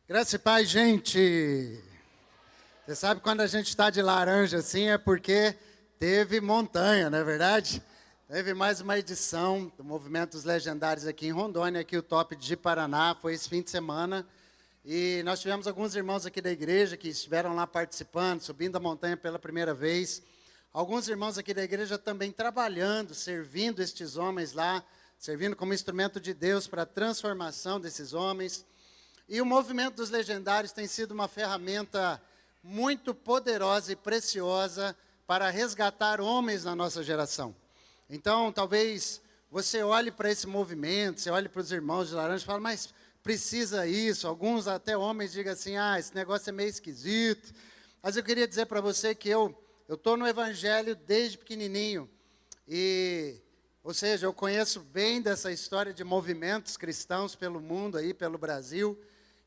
Graça e paz, gente. Você sabe quando a gente está de laranja assim é porque teve montanha, não é verdade? Teve mais uma edição do Movimento dos Legendários aqui em Rondônia, aqui o Top de Paraná, foi esse fim de semana. E nós tivemos alguns irmãos aqui da igreja que estiveram lá participando, subindo a montanha pela primeira vez. Alguns irmãos aqui da igreja também trabalhando, servindo estes homens lá, servindo como instrumento de Deus para a transformação desses homens. E o Movimento dos Legendários tem sido uma ferramenta muito poderosa e preciosa para resgatar homens na nossa geração. Então, talvez você olhe para esse movimento, você olhe para os irmãos de laranja e fale, mas precisa isso? Alguns até homens digam assim, esse negócio é meio esquisito. Mas eu queria dizer para você que eu estou no Evangelho desde pequenininho. Ou seja, eu conheço bem dessa história de movimentos cristãos pelo mundo, aí, pelo Brasil.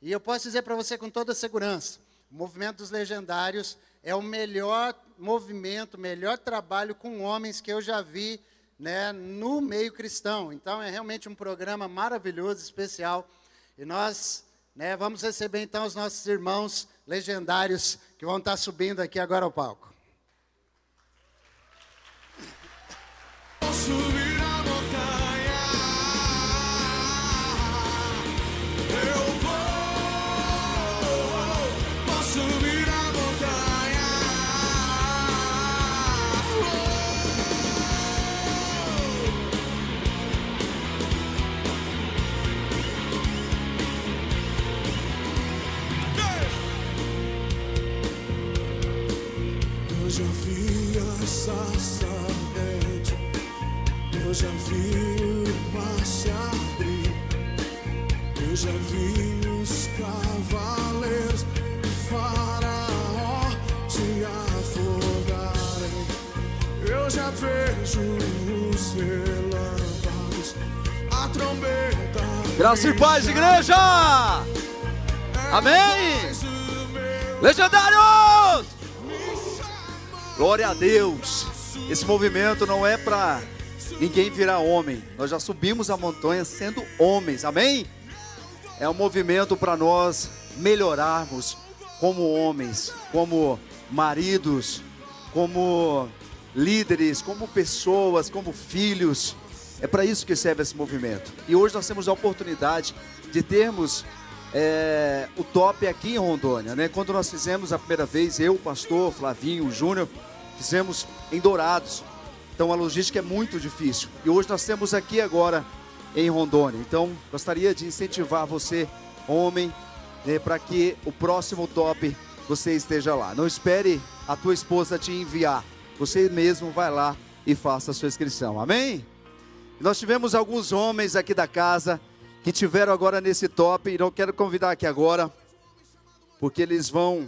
E eu posso dizer para você com toda segurança, o Movimento dos Legendários é o melhor movimento, o melhor trabalho com homens que eu já vi, né, no meio cristão. Então, é realmente um programa maravilhoso, especial. E nós, né, vamos receber, então, os nossos irmãos legendários que vão estar subindo aqui agora ao palco. Subir a montanha, eu vou subir a montanha. Eu já vi a sarça ardente, eu já vi o mar se abrir, eu já vi os cavaleiros de Faraó se afogarem, eu já vejo os relâmpagos, a trombeta. Graça e paz, igreja! Amém! Legendários! Glória a Deus! Esse movimento não é para ninguém virar homem. Nós já subimos a montanha sendo homens, amém? É um movimento para nós melhorarmos como homens, como maridos, como líderes, como pessoas, como filhos. É para isso que serve esse movimento. E hoje nós temos a oportunidade de termos o top aqui em Rondônia, né? Quando nós fizemos a primeira vez, eu, o pastor Flavinho, o Júnior, fizemos em Dourados. Então a logística é muito difícil. E hoje nós temos aqui agora em Rondônia. Então gostaria de incentivar você, homem, para que o próximo top você esteja lá. Não espere a tua esposa te enviar. Você mesmo vai lá e faça a sua inscrição. Amém? Nós tivemos alguns homens aqui da casa que tiveram agora nesse top. E eu quero convidar aqui agora, porque eles vão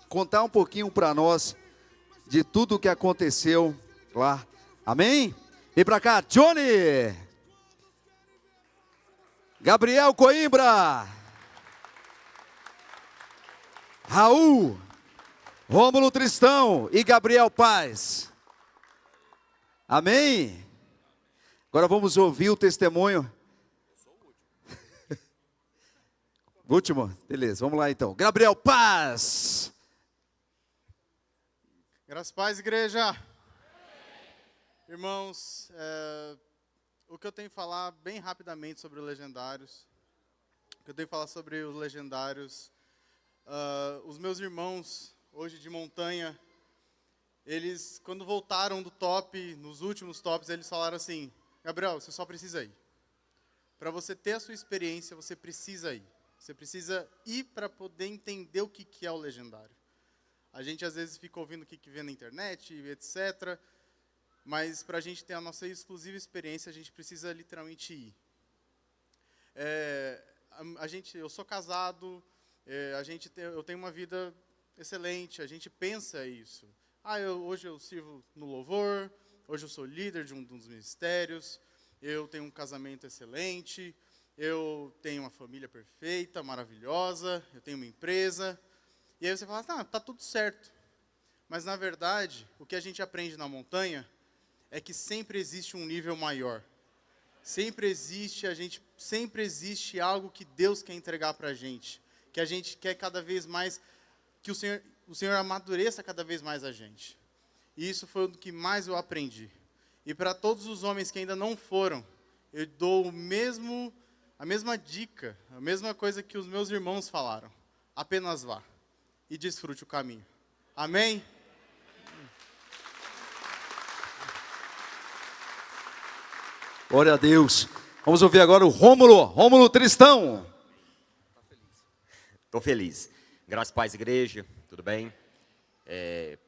contar um pouquinho para nós de tudo o que aconteceu lá. Amém? Vem pra cá, Johnny! Gabriel Coimbra! Raul! Rômulo Tristão e Gabriel Paz. Amém? Agora vamos ouvir o testemunho. Último? Beleza, vamos lá então. Gabriel Paz! Graças a paz, igreja. Irmãos, o que eu tenho que falar bem rapidamente sobre os legendários, os meus irmãos, hoje de montanha, eles, quando voltaram do top, nos últimos tops, eles falaram assim, Gabriel, você só precisa ir. Para você ter a sua experiência, você precisa ir. Você precisa ir para poder entender o que é o legendário. A gente às vezes fica ouvindo o que vê na internet, etc., mas para a gente ter a nossa exclusiva experiência, a gente precisa literalmente ir. Eu sou casado, eu tenho uma vida excelente, a gente pensa isso. Hoje eu sirvo no louvor, hoje eu sou líder de um dos ministérios, eu tenho um casamento excelente, eu tenho uma família perfeita, maravilhosa, eu tenho uma empresa. E aí você fala, tá tudo certo. Mas na verdade, o que a gente aprende na montanha é que sempre existe um nível maior. Sempre existe algo que Deus quer entregar para a gente. que a gente quer cada vez mais, que o Senhor amadureça cada vez mais a gente. E isso foi o que mais eu aprendi. E para todos os homens que ainda não foram, eu dou a mesma dica, a mesma coisa que os meus irmãos falaram. Apenas vá e desfrute o caminho. Amém? Glória a Deus. Vamos ouvir agora o Rômulo. Rômulo Tristão. Estou feliz. Graças a Paz Igreja, tudo bem?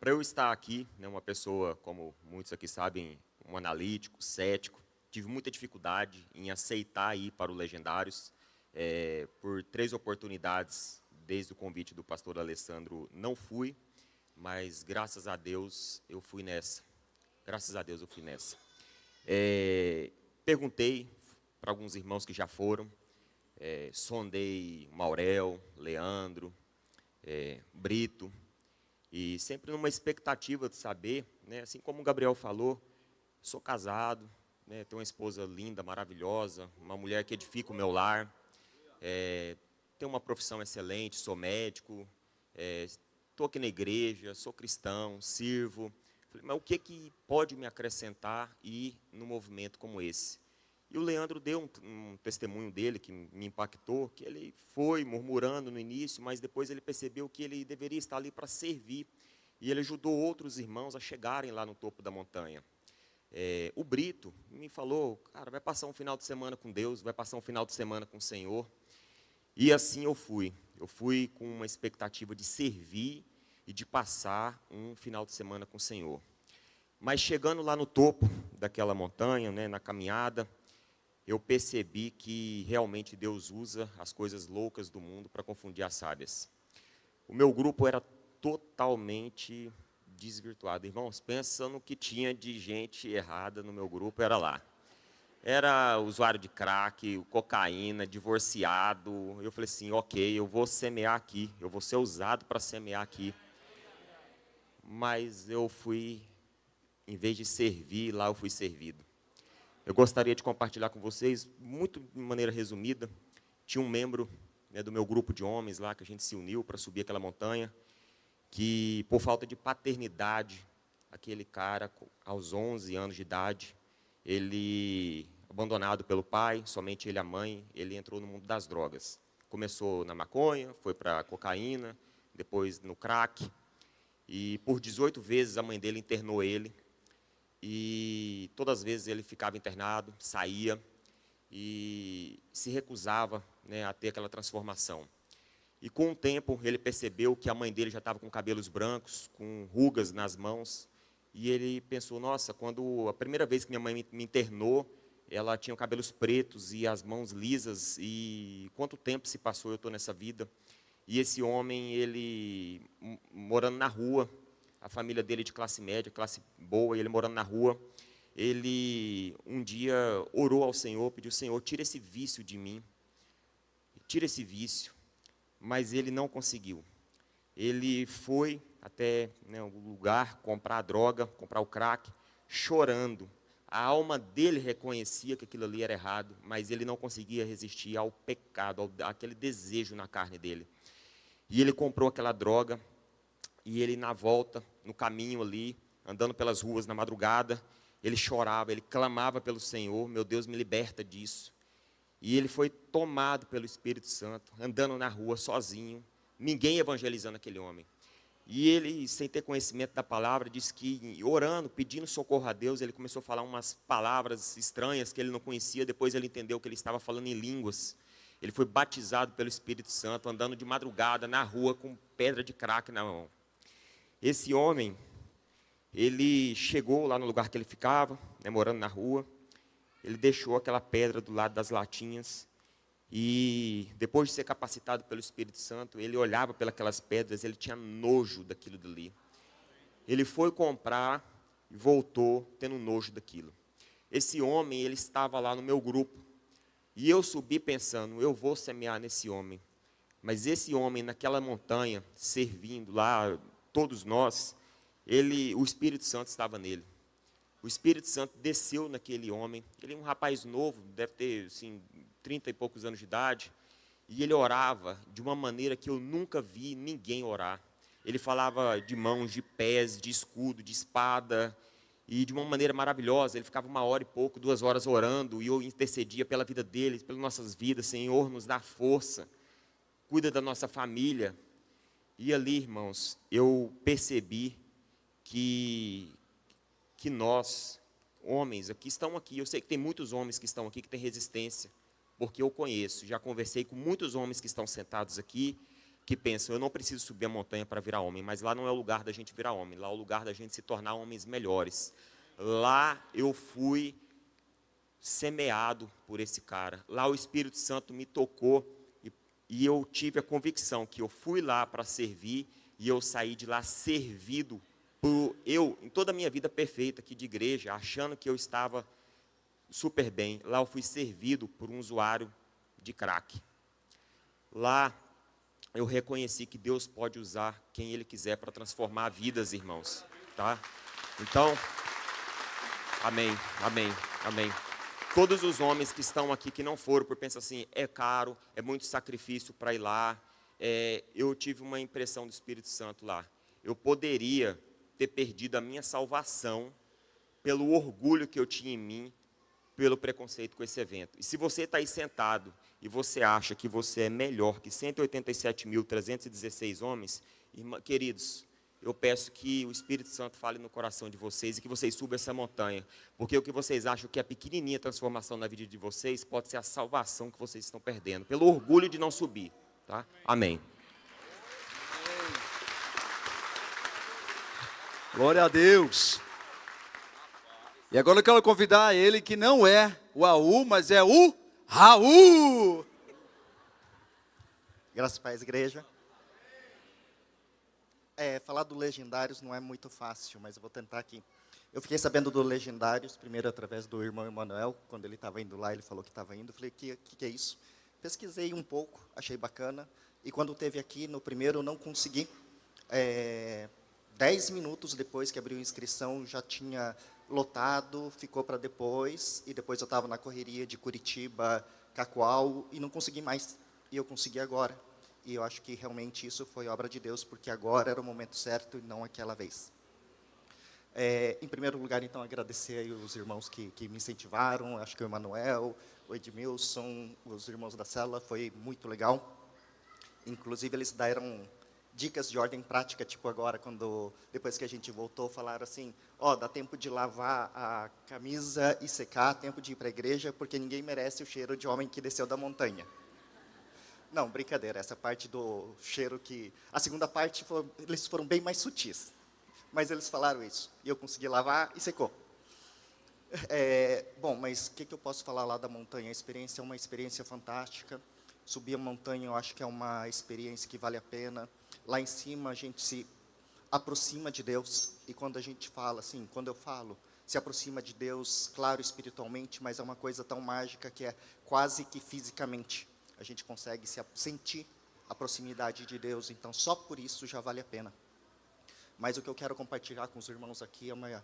Para eu estar aqui, né, uma pessoa, como muitos aqui sabem, um analítico, cético, tive muita dificuldade em aceitar ir para o Legendários. Por 3 oportunidades, desde o convite do pastor Alessandro, não fui, mas graças a Deus eu fui nessa. Graças a Deus eu fui nessa. Perguntei para alguns irmãos que já foram, sondei Maurel, Leandro, Brito, e sempre numa expectativa de saber, né, assim como o Gabriel falou, sou casado, né, tenho uma esposa linda, maravilhosa, uma mulher que edifica o meu lar, tenho uma profissão excelente, sou médico, estou aqui na igreja, sou cristão, sirvo. Falei, mas o que pode me acrescentar ir num movimento como esse? E o Leandro deu um testemunho dele que me impactou, que ele foi murmurando no início, mas depois ele percebeu que ele deveria estar ali para servir. E ele ajudou outros irmãos a chegarem lá no topo da montanha. O Brito me falou, cara, vai passar um final de semana com Deus, vai passar um final de semana com o Senhor. E assim eu fui. Eu fui com uma expectativa de servir e de passar um final de semana com o Senhor. Mas chegando lá no topo daquela montanha, né, na caminhada, eu percebi que realmente Deus usa as coisas loucas do mundo para confundir as sábias. O meu grupo era totalmente desvirtuado. Irmãos, pensa no que tinha de gente errada no meu grupo, era lá. Era usuário de crack, cocaína, divorciado. Eu falei assim, ok, eu vou semear aqui, eu vou ser usado para semear aqui. Mas eu fui, em vez de servir, lá eu fui servido. Eu gostaria de compartilhar com vocês, muito de maneira resumida, tinha um membro, né, do meu grupo de homens lá, que a gente se uniu para subir aquela montanha, que por falta de paternidade, aquele cara, aos 11 anos de idade, ele, abandonado pelo pai, somente ele e a mãe, ele entrou no mundo das drogas. Começou na maconha, foi para a cocaína, depois no crack, e por 18 vezes a mãe dele internou ele, e todas as vezes ele ficava internado, saía e se recusava, né, a ter aquela transformação. E com o tempo ele percebeu que a mãe dele já estava com cabelos brancos, com rugas nas mãos, e ele pensou, nossa, quando a primeira vez que minha mãe me internou, ela tinha cabelos pretos e as mãos lisas, e quanto tempo se passou eu estou nessa vida? E esse homem, ele morando na rua, a família dele de classe média, classe boa, e ele morando na rua, ele um dia orou ao Senhor, pediu, Senhor, tira esse vício de mim, tira esse vício, mas ele não conseguiu. Ele foi até, né, um lugar comprar a droga, comprar o crack, chorando. A alma dele reconhecia que aquilo ali era errado, mas ele não conseguia resistir ao pecado, àquele desejo na carne dele. E ele comprou aquela droga, e ele na volta, no caminho ali, andando pelas ruas na madrugada, ele chorava, ele clamava pelo Senhor, meu Deus, me liberta disso. E ele foi tomado pelo Espírito Santo, andando na rua sozinho, ninguém evangelizando aquele homem. E ele, sem ter conhecimento da palavra, disse que orando, pedindo socorro a Deus, ele começou a falar umas palavras estranhas que ele não conhecia, depois ele entendeu que ele estava falando em línguas. Ele foi batizado pelo Espírito Santo, andando de madrugada na rua com pedra de crack na mão. Esse homem, ele chegou lá no lugar que ele ficava, né, morando na rua, ele deixou aquela pedra do lado das latinhas e, depois de ser capacitado pelo Espírito Santo, ele olhava pelas pedras, ele tinha nojo daquilo dali. Ele foi comprar e voltou tendo nojo daquilo. Esse homem, ele estava lá no meu grupo e eu subi pensando, eu vou semear nesse homem. Mas esse homem, naquela montanha, servindo lá, todos nós, o Espírito Santo estava nele. O Espírito Santo desceu naquele homem. Ele é um rapaz novo, deve ter assim, 30 e poucos anos de idade. E ele orava de uma maneira que eu nunca vi ninguém orar. Ele falava de mãos, de pés, de escudo, de espada, e de uma maneira maravilhosa. Ele ficava 1 hora e pouco, 2 horas orando, e eu intercedia pela vida dele, pelas nossas vidas. Senhor, nos dá força, cuida da nossa família. E ali, irmãos, eu percebi que nós, homens, estão aqui, eu sei que tem muitos homens que estão aqui que têm resistência, porque eu conheço, já conversei com muitos homens que estão sentados aqui, que pensam, eu não preciso subir a montanha para virar homem, mas lá não é o lugar da gente virar homem, lá é o lugar da gente se tornar homens melhores. Lá eu fui semeado por esse cara, lá o Espírito Santo me tocou, e eu tive a convicção que eu fui lá para servir, e eu saí de lá servido, em toda a minha vida perfeita aqui de igreja, achando que eu estava super bem. Lá eu fui servido por um usuário de crack. Lá eu reconheci que Deus pode usar quem Ele quiser para transformar vidas, irmãos. Tá? Então, amém, amém, amém. Todos os homens que estão aqui, que não foram, por pensar assim, é caro, é muito sacrifício para ir lá. Eu tive uma impressão do Espírito Santo lá. Eu poderia ter perdido a minha salvação pelo orgulho que eu tinha em mim, pelo preconceito com esse evento. E se você está aí sentado e você acha que você é melhor que 187.316 homens, queridos, eu peço que o Espírito Santo fale no coração de vocês e que vocês subam essa montanha, porque o que vocês acham que é a pequenininha transformação na vida de vocês pode ser a salvação que vocês estão perdendo, pelo orgulho de não subir. Tá? Amém. Glória a Deus. E agora eu quero convidar ele que não é o Aú, mas é o Raul. Graças a Deus, igreja. Falar do Legendários não é muito fácil, mas eu vou tentar aqui. Eu fiquei sabendo do Legendários, primeiro através do irmão Emanuel, quando ele estava indo lá, ele falou que estava indo. Eu falei, que é isso? Pesquisei um pouco, achei bacana. E quando teve aqui, no primeiro, eu não consegui. 10 minutos depois que abriu a inscrição, já tinha lotado, ficou para depois. E depois eu estava na correria de Curitiba, Cacoal, e não consegui mais. E eu consegui agora. E eu acho que realmente isso foi obra de Deus, porque agora era o momento certo e não aquela vez. Em primeiro lugar, então, agradecer aí os irmãos que me incentivaram. Acho que o Emanuel, o Edmilson, os irmãos da célula, foi muito legal. Inclusive, eles deram dicas de ordem prática, tipo agora, depois que a gente voltou, falaram assim, dá tempo de lavar a camisa e secar, tempo de ir para a igreja, porque ninguém merece o cheiro de homem que desceu da montanha. Não, brincadeira, essa parte do cheiro que... A segunda parte, eles foram bem mais sutis, mas eles falaram isso, e eu consegui lavar e secou. Bom, mas o que eu posso falar lá da montanha? A experiência é uma experiência fantástica. Subir a montanha, eu acho que é uma experiência que vale a pena. Lá em cima, a gente se aproxima de Deus. E quando a gente fala, assim, quando eu falo, se aproxima de Deus, claro, espiritualmente, mas é uma coisa tão mágica que é quase que fisicamente. A gente consegue sentir a proximidade de Deus. Então, só por isso já vale a pena. Mas o que eu quero compartilhar com os irmãos aqui é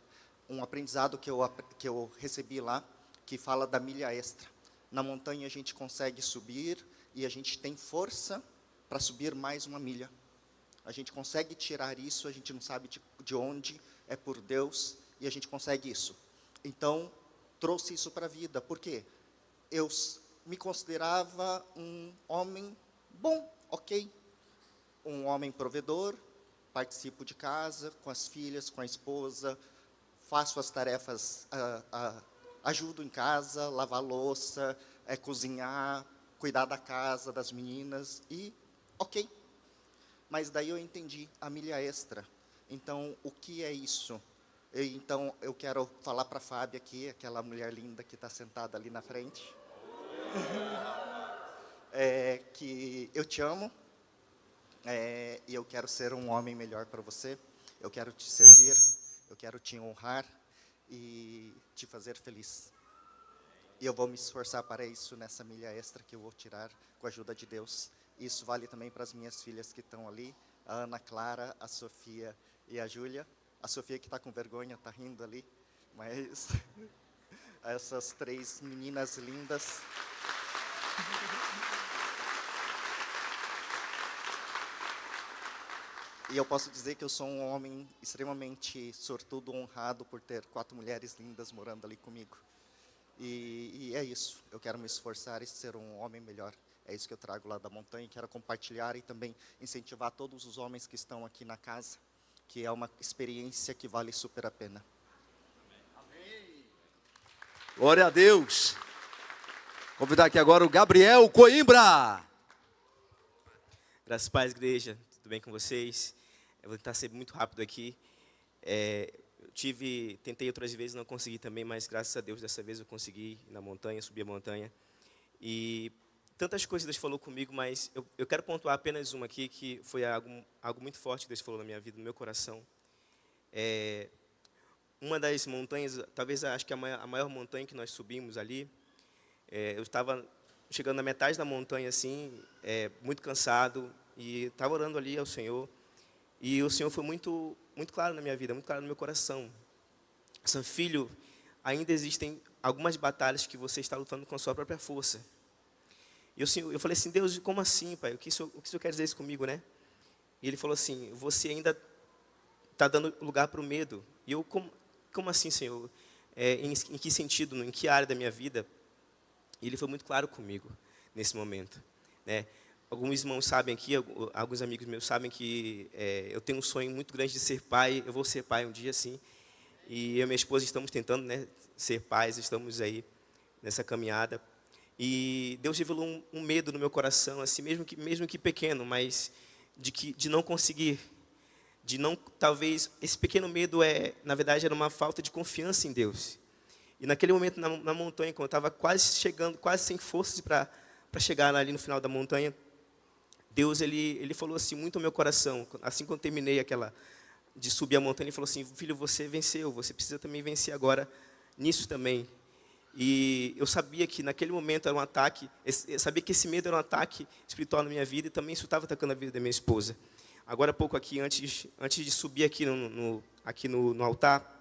um aprendizado que eu recebi lá, que fala da milha extra. Na montanha, a gente consegue subir e a gente tem força para subir mais uma milha. A gente consegue tirar isso, a gente não sabe de onde, é por Deus, e a gente consegue isso. Então, trouxe isso para a vida. Por quê? Eu me considerava um homem bom, ok. Um homem provedor, participo de casa, com as filhas, com a esposa, faço as tarefas, ajudo em casa, lavar louça, cozinhar, cuidar da casa, das meninas, e ok. Mas daí eu entendi a milha extra. Então, o que é isso? Então, eu quero falar para a Fábia aqui, aquela mulher linda que está sentada ali na frente, que eu te amo, e eu quero ser um homem melhor para você. Eu quero te servir, eu quero te honrar e te fazer feliz. E eu vou me esforçar para isso nessa milha extra que eu vou tirar com a ajuda de Deus. Isso vale também para as minhas filhas que estão ali, a Ana Clara, a Sofia e a Júlia. A Sofia que está com vergonha, está rindo ali, mas essas 3 meninas lindas. E eu posso dizer que eu sou um homem extremamente sortudo, honrado por ter 4 mulheres lindas morando ali comigo. E é isso, eu quero me esforçar e ser um homem melhor. É isso que eu trago lá da montanha e quero compartilhar e também incentivar todos os homens que estão aqui na casa, que é uma experiência que vale super a pena. Glória a Deus. Convidar aqui agora o Gabriel Coimbra. Graças a Deus, igreja, tudo bem com vocês? Eu vou tentar ser muito rápido aqui. Tentei outras vezes, não consegui também, mas graças a Deus, dessa vez eu consegui ir na montanha, subir a montanha. E tantas coisas Deus falou comigo, mas eu quero pontuar apenas uma aqui, que foi algo muito forte que Deus falou na minha vida, no meu coração. Uma das montanhas, talvez acho que a maior montanha que nós subimos ali, eu estava chegando na metade da montanha, assim, muito cansado, e estava orando ali ao Senhor, e o Senhor foi muito, muito claro na minha vida, muito claro no meu coração. Seu filho, ainda existem algumas batalhas que você está lutando com a sua própria força. E eu falei assim, Deus, como assim, pai? O que o senhor quer dizer isso comigo, né? E ele falou assim, você ainda está dando lugar para o medo. E eu, como assim, Senhor? Em que sentido, em que área da minha vida? E ele foi muito claro comigo nesse momento, né? Alguns irmãos sabem aqui, alguns amigos meus sabem que eu tenho um sonho muito grande de ser pai. Eu vou ser pai um dia, sim. E eu e minha esposa estamos tentando, né, ser pais, estamos aí nessa caminhada. E Deus revelou um medo no meu coração, assim, mesmo que pequeno, mas de não conseguir, talvez esse pequeno medo na verdade era uma falta de confiança em Deus. E naquele momento na montanha, quando eu estava quase chegando, quase sem forças para chegar ali no final da montanha, Deus ele falou assim muito ao meu coração, assim que eu terminei de subir a montanha, ele falou assim, filho, você venceu, você precisa também vencer agora nisso também. E eu sabia que naquele momento era um ataque, eu sabia que esse medo era um ataque espiritual na minha vida e também isso estava atacando a vida da minha esposa. Agora há pouco aqui, antes de subir aqui no altar,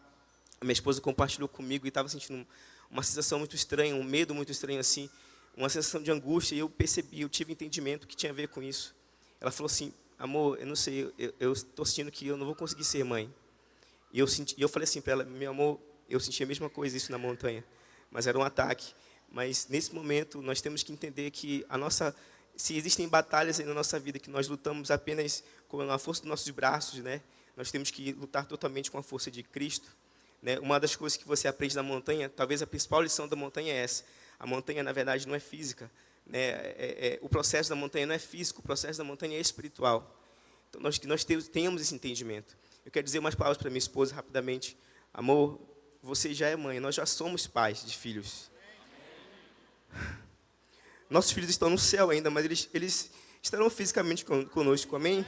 a minha esposa compartilhou comigo e estava sentindo uma sensação muito estranha, um medo muito estranho assim, uma sensação de angústia, e eu percebi, eu tive entendimento que tinha a ver com isso. Ela falou assim, amor, eu não sei, eu estou sentindo que eu não vou conseguir ser mãe. E eu falei assim para ela, meu amor, eu senti a mesma coisa isso na montanha, mas era um ataque. Mas nesse momento nós temos que entender que se existem batalhas aí na nossa vida que nós lutamos apenas com a força dos nossos braços, né? Nós temos que lutar totalmente com a força de Cristo, né? Uma das coisas que você aprende na montanha, talvez a principal lição da montanha é essa. A montanha, na verdade, não é física, né? O processo da montanha não é físico, o processo da montanha é espiritual. Então, nós tenhamos esse entendimento. Eu quero dizer umas palavras para minha esposa, rapidamente. Amor, você já é mãe, nós já somos pais de filhos. Nossos filhos estão no céu ainda, mas eles estarão fisicamente conosco, amém?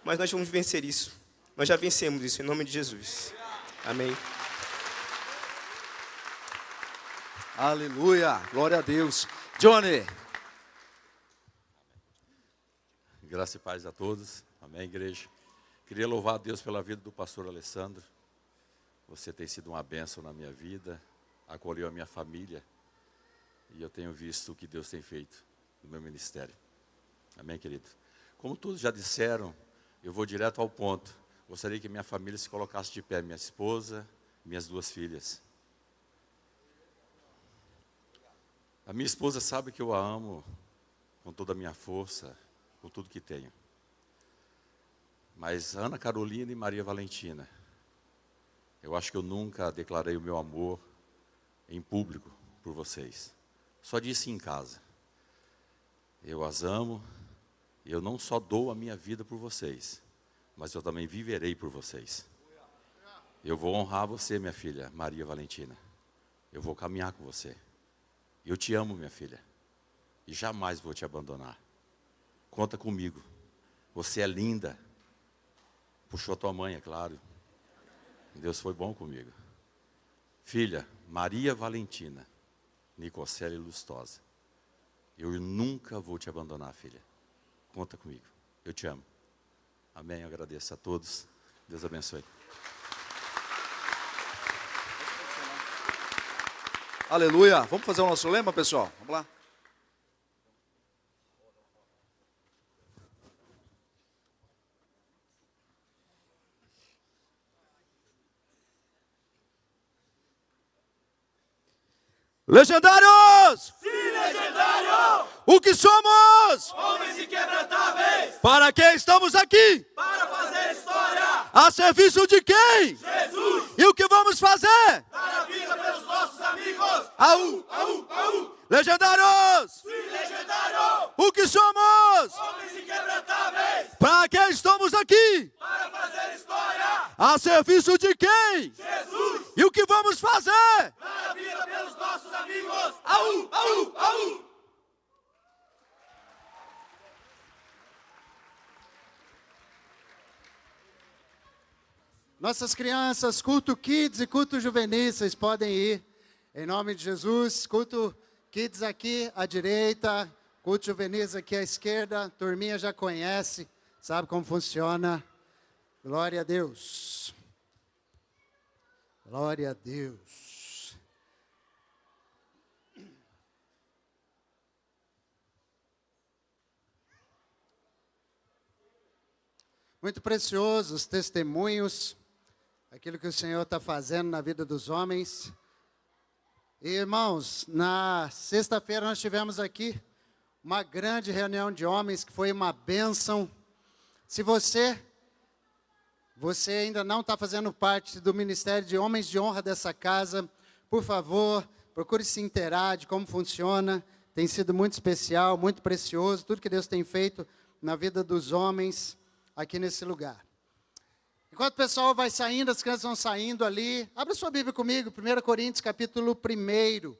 Mas nós vamos vencer isso. Nós já vencemos isso, em nome de Jesus. Amém. Aleluia, glória a Deus. Johnny. Graça e paz a todos. Amém, igreja. Queria louvar a Deus pela vida do pastor Alessandro. Você tem sido uma bênção na minha vida, acolheu a minha família, e eu tenho visto o que Deus tem feito no meu ministério. Amém, querido? Como todos já disseram, eu vou direto ao ponto. Gostaria que minha família se colocasse de pé, minha esposa, minhas 2 filhas. A minha esposa sabe que eu a amo com toda a minha força, com tudo que tenho. Mas Ana Carolina e Maria Valentina, eu acho que eu nunca declarei o meu amor em público por vocês. Só disse em casa. Eu as amo, e eu não só dou a minha vida por vocês, mas eu também viverei por vocês. Eu vou honrar você, minha filha, Maria Valentina. Eu vou caminhar com você. Eu te amo, minha filha, e jamais vou te abandonar. Conta comigo. Você é linda. Puxou tua mãe, é claro. Deus foi bom comigo. Filha, Maria Valentina, Nicocelli Lustosa. Eu nunca vou te abandonar, filha. Conta comigo. Eu te amo. Amém. Eu agradeço a todos. Deus abençoe. Aleluia. Vamos fazer o nosso lema, pessoal? Vamos lá. Legendários! Sim, legendário! O que somos? Homens inquebrantáveis! Para que estamos aqui? Para fazer história! A serviço de quem? Jesus! E o que vamos fazer? Dar a vida pelos nossos amigos! Au! Aú, aú! Legendários! Sim, legendário! O que somos? Homens inquebrantáveis! Para que estamos aqui? Para fazer história! A serviço de quem? Jesus! E o que vamos fazer? Dar a vida pelos nossos amigos! Au! Aú, aú! Nossas crianças, culto Kids e culto Juvenis, vocês podem ir, em nome de Jesus. Culto Kids aqui à direita, culto Juvenis aqui à esquerda. Turminha já conhece, sabe como funciona. Glória a Deus. Glória a Deus. Muito preciosos os testemunhos, aquilo que o Senhor está fazendo na vida dos homens. E, irmãos, na sexta-feira nós tivemos aqui uma grande reunião de homens, que foi uma bênção. Se você ainda não está fazendo parte do Ministério de Homens de Honra dessa casa, por favor, procure se inteirar de como funciona. Tem sido muito especial, muito precioso, tudo que Deus tem feito na vida dos homens aqui nesse lugar. Enquanto o pessoal vai saindo, as crianças vão saindo ali, abra sua Bíblia comigo, 1 Coríntios, capítulo 1.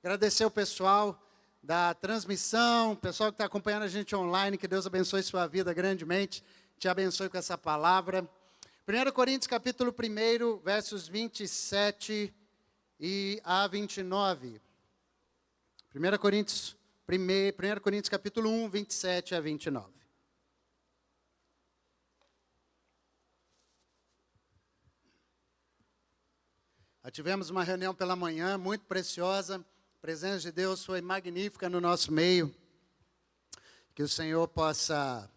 Agradecer o pessoal da transmissão, o pessoal que está acompanhando a gente online, que Deus abençoe sua vida grandemente, te abençoe com essa palavra. 1 Coríntios, capítulo 1, versos 27 a 29. 1 Coríntios, capítulo 1, 27 a 29. Tivemos uma reunião pela manhã, muito preciosa. A presença de Deus foi magnífica no nosso meio. Que o Senhor possa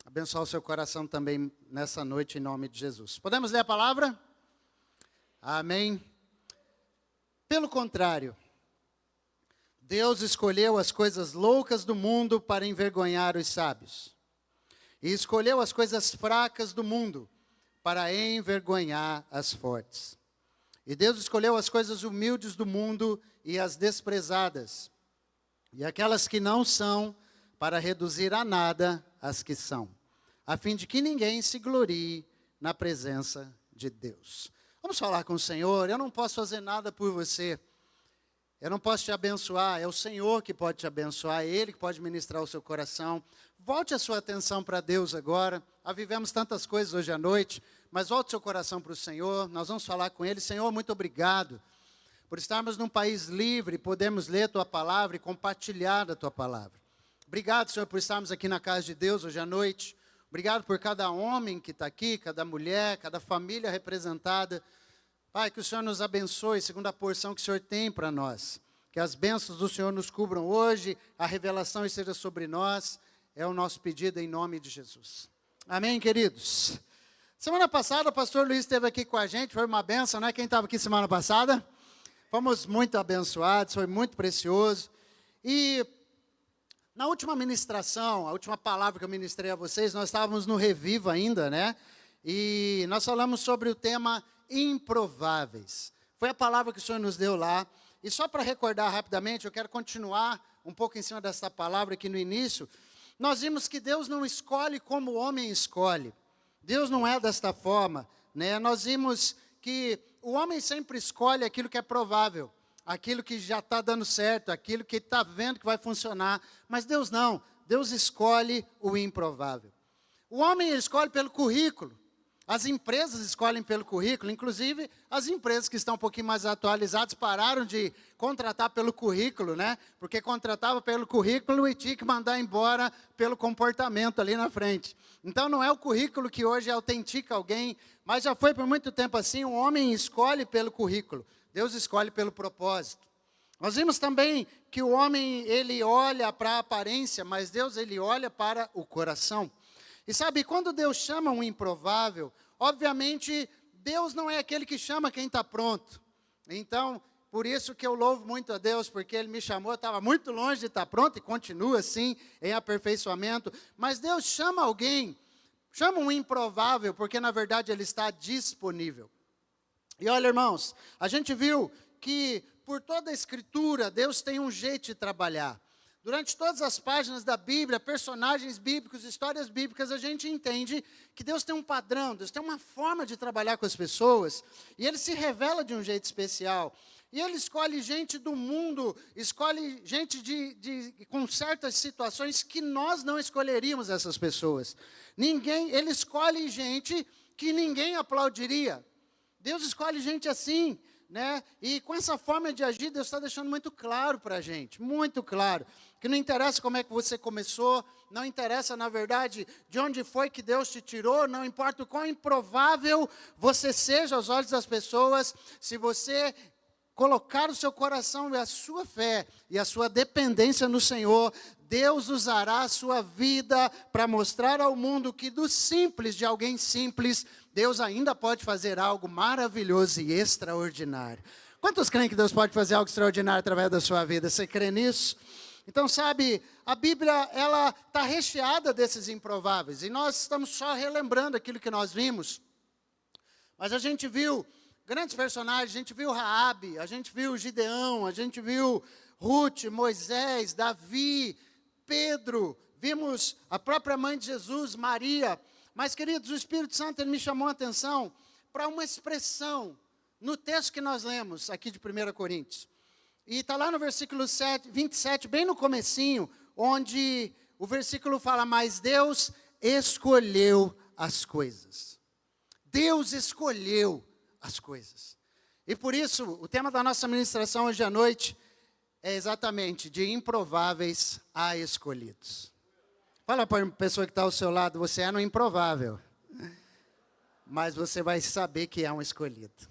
abençoar o seu coração também nessa noite, em nome de Jesus. Podemos ler a palavra? Amém. Pelo contrário, Deus escolheu as coisas loucas do mundo para envergonhar os sábios. E escolheu as coisas fracas do mundo para envergonhar as fortes. E Deus escolheu as coisas humildes do mundo e as desprezadas, e aquelas que não são, para reduzir a nada as que são, a fim de que ninguém se glorie na presença de Deus. Vamos falar com o Senhor. Eu não posso fazer nada por você, eu não posso te abençoar, é o Senhor que pode te abençoar, é Ele que pode ministrar o seu coração. Volte a sua atenção para Deus agora. Vivemos tantas coisas hoje à noite, mas volte seu coração para o Senhor. Nós vamos falar com Ele. Senhor, muito obrigado por estarmos num país livre, podemos ler a Tua palavra e compartilhar a Tua palavra. Obrigado, Senhor, por estarmos aqui na casa de Deus hoje à noite. Obrigado por cada homem que está aqui, cada mulher, cada família representada. Pai, que o Senhor nos abençoe segundo a porção que o Senhor tem para nós. Que as bênçãos do Senhor nos cubram hoje, a revelação esteja sobre nós. É o nosso pedido em nome de Jesus. Amém, queridos? Semana passada o pastor Luiz esteve aqui com a gente, foi uma bênção, não é? Quem estava aqui semana passada? Fomos muito abençoados, foi muito precioso. E na última ministração, a última palavra que eu ministrei a vocês, nós estávamos no Reviva ainda, né? E nós falamos sobre o tema improváveis. Foi a palavra que o Senhor nos deu lá. E só para recordar rapidamente, eu quero continuar um pouco em cima dessa palavra aqui no início. Nós vimos que Deus não escolhe como o homem escolhe. Deus não é desta forma, né? Nós vimos que o homem sempre escolhe aquilo que é provável, aquilo que já está dando certo, aquilo que está vendo que vai funcionar. Mas Deus não, Deus escolhe o improvável. O homem escolhe pelo currículo. As empresas escolhem pelo currículo, inclusive as empresas que estão um pouquinho mais atualizadas pararam de contratar pelo currículo, né? Porque contratava pelo currículo e tinha que mandar embora pelo comportamento ali na frente. Então não é o currículo que hoje autentica alguém, mas já foi por muito tempo assim, o homem escolhe pelo currículo, Deus escolhe pelo propósito. Nós vimos também que o homem, ele olha para a aparência, mas Deus, ele olha para o coração. E sabe, quando Deus chama um improvável, obviamente, Deus não é aquele que chama quem está pronto. Então, Por isso que eu louvo muito a Deus, porque Ele me chamou, eu estava muito longe de estar pronto e continua assim, em aperfeiçoamento. Mas Deus chama alguém, chama um improvável, porque na verdade Ele está disponível. E olha, irmãos, a gente viu que por toda a Escritura, Deus tem um jeito de trabalhar. Durante todas as páginas da Bíblia, personagens bíblicos, histórias bíblicas, a gente entende que Deus tem um padrão, Deus tem uma forma de trabalhar com as pessoas, e Ele se revela de um jeito especial. E Ele escolhe gente do mundo, escolhe gente com certas situações que nós não escolheríamos essas pessoas. Ele escolhe gente que ninguém aplaudiria. Deus escolhe gente assim, né? E com essa forma de agir, Deus está deixando muito claro para a gente, muito claro, que não interessa como é que você começou, não interessa, na verdade, de onde foi que Deus te tirou, não importa o quão improvável você seja aos olhos das pessoas, se você colocar o seu coração e a sua fé e a sua dependência no Senhor, Deus usará a sua vida para mostrar ao mundo que do simples, de alguém simples, Deus ainda pode fazer algo maravilhoso e extraordinário. Quantos creem que Deus pode fazer algo extraordinário através da sua vida? Você crê nisso? Então, sabe, a Bíblia, ela está recheada desses improváveis, e nós estamos só relembrando aquilo que nós vimos. Mas a gente viu grandes personagens, a gente viu Raabe, a gente viu Gideão, a gente viu Ruth, Moisés, Davi, Pedro, vimos a própria mãe de Jesus, Maria. Mas, queridos, o Espírito Santo ele me chamou a atenção para uma expressão no texto que nós lemos aqui de 1 Coríntios. E está lá no versículo 27, bem no comecinho, onde o versículo fala, mas Deus escolheu as coisas. Deus escolheu as coisas. E por isso, o tema da nossa ministração hoje à noite é exatamente de improváveis a escolhidos. Fala para a pessoa que está ao seu lado, você é um improvável, mas você vai saber que é um escolhido.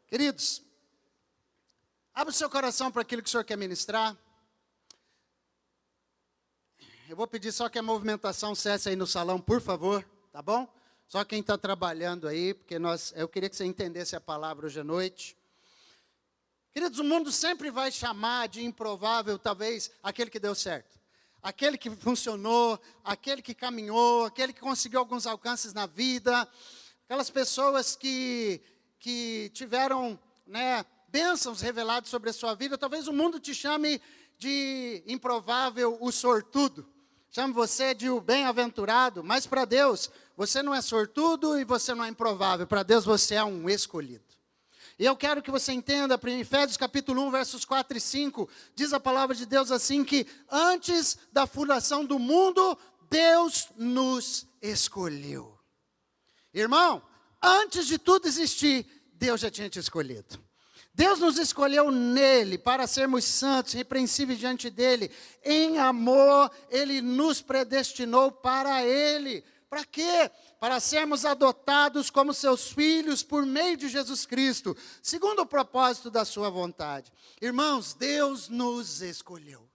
Queridos, abra o seu coração para aquilo que o Senhor quer ministrar. Eu vou pedir só que a movimentação cesse aí no salão, por favor, tá bom? Só quem está trabalhando aí, porque eu queria que você entendesse a palavra hoje à noite. Queridos, o mundo sempre vai chamar de improvável, talvez, aquele que deu certo. Aquele que funcionou, aquele que caminhou, aquele que conseguiu alguns alcances na vida. Aquelas pessoas que tiveram, né, bênçãos reveladas sobre a sua vida. Talvez o mundo te chame de improvável, o sortudo. Chame você de o bem-aventurado, mas para Deus, você não é sortudo e você não é improvável. Para Deus, você é um escolhido. E eu quero que você entenda, em Efésios capítulo 1, versos 4 e 5, diz a palavra de Deus assim, que antes da fundação do mundo, Deus nos escolheu. Irmão, antes de tudo existir, Deus já tinha te escolhido. Deus nos escolheu nele para sermos santos, repreensíveis diante dele. Em amor, ele nos predestinou para ele. Para quê? Para sermos adotados como seus filhos por meio de Jesus Cristo, segundo o propósito da sua vontade. Irmãos, Deus nos escolheu.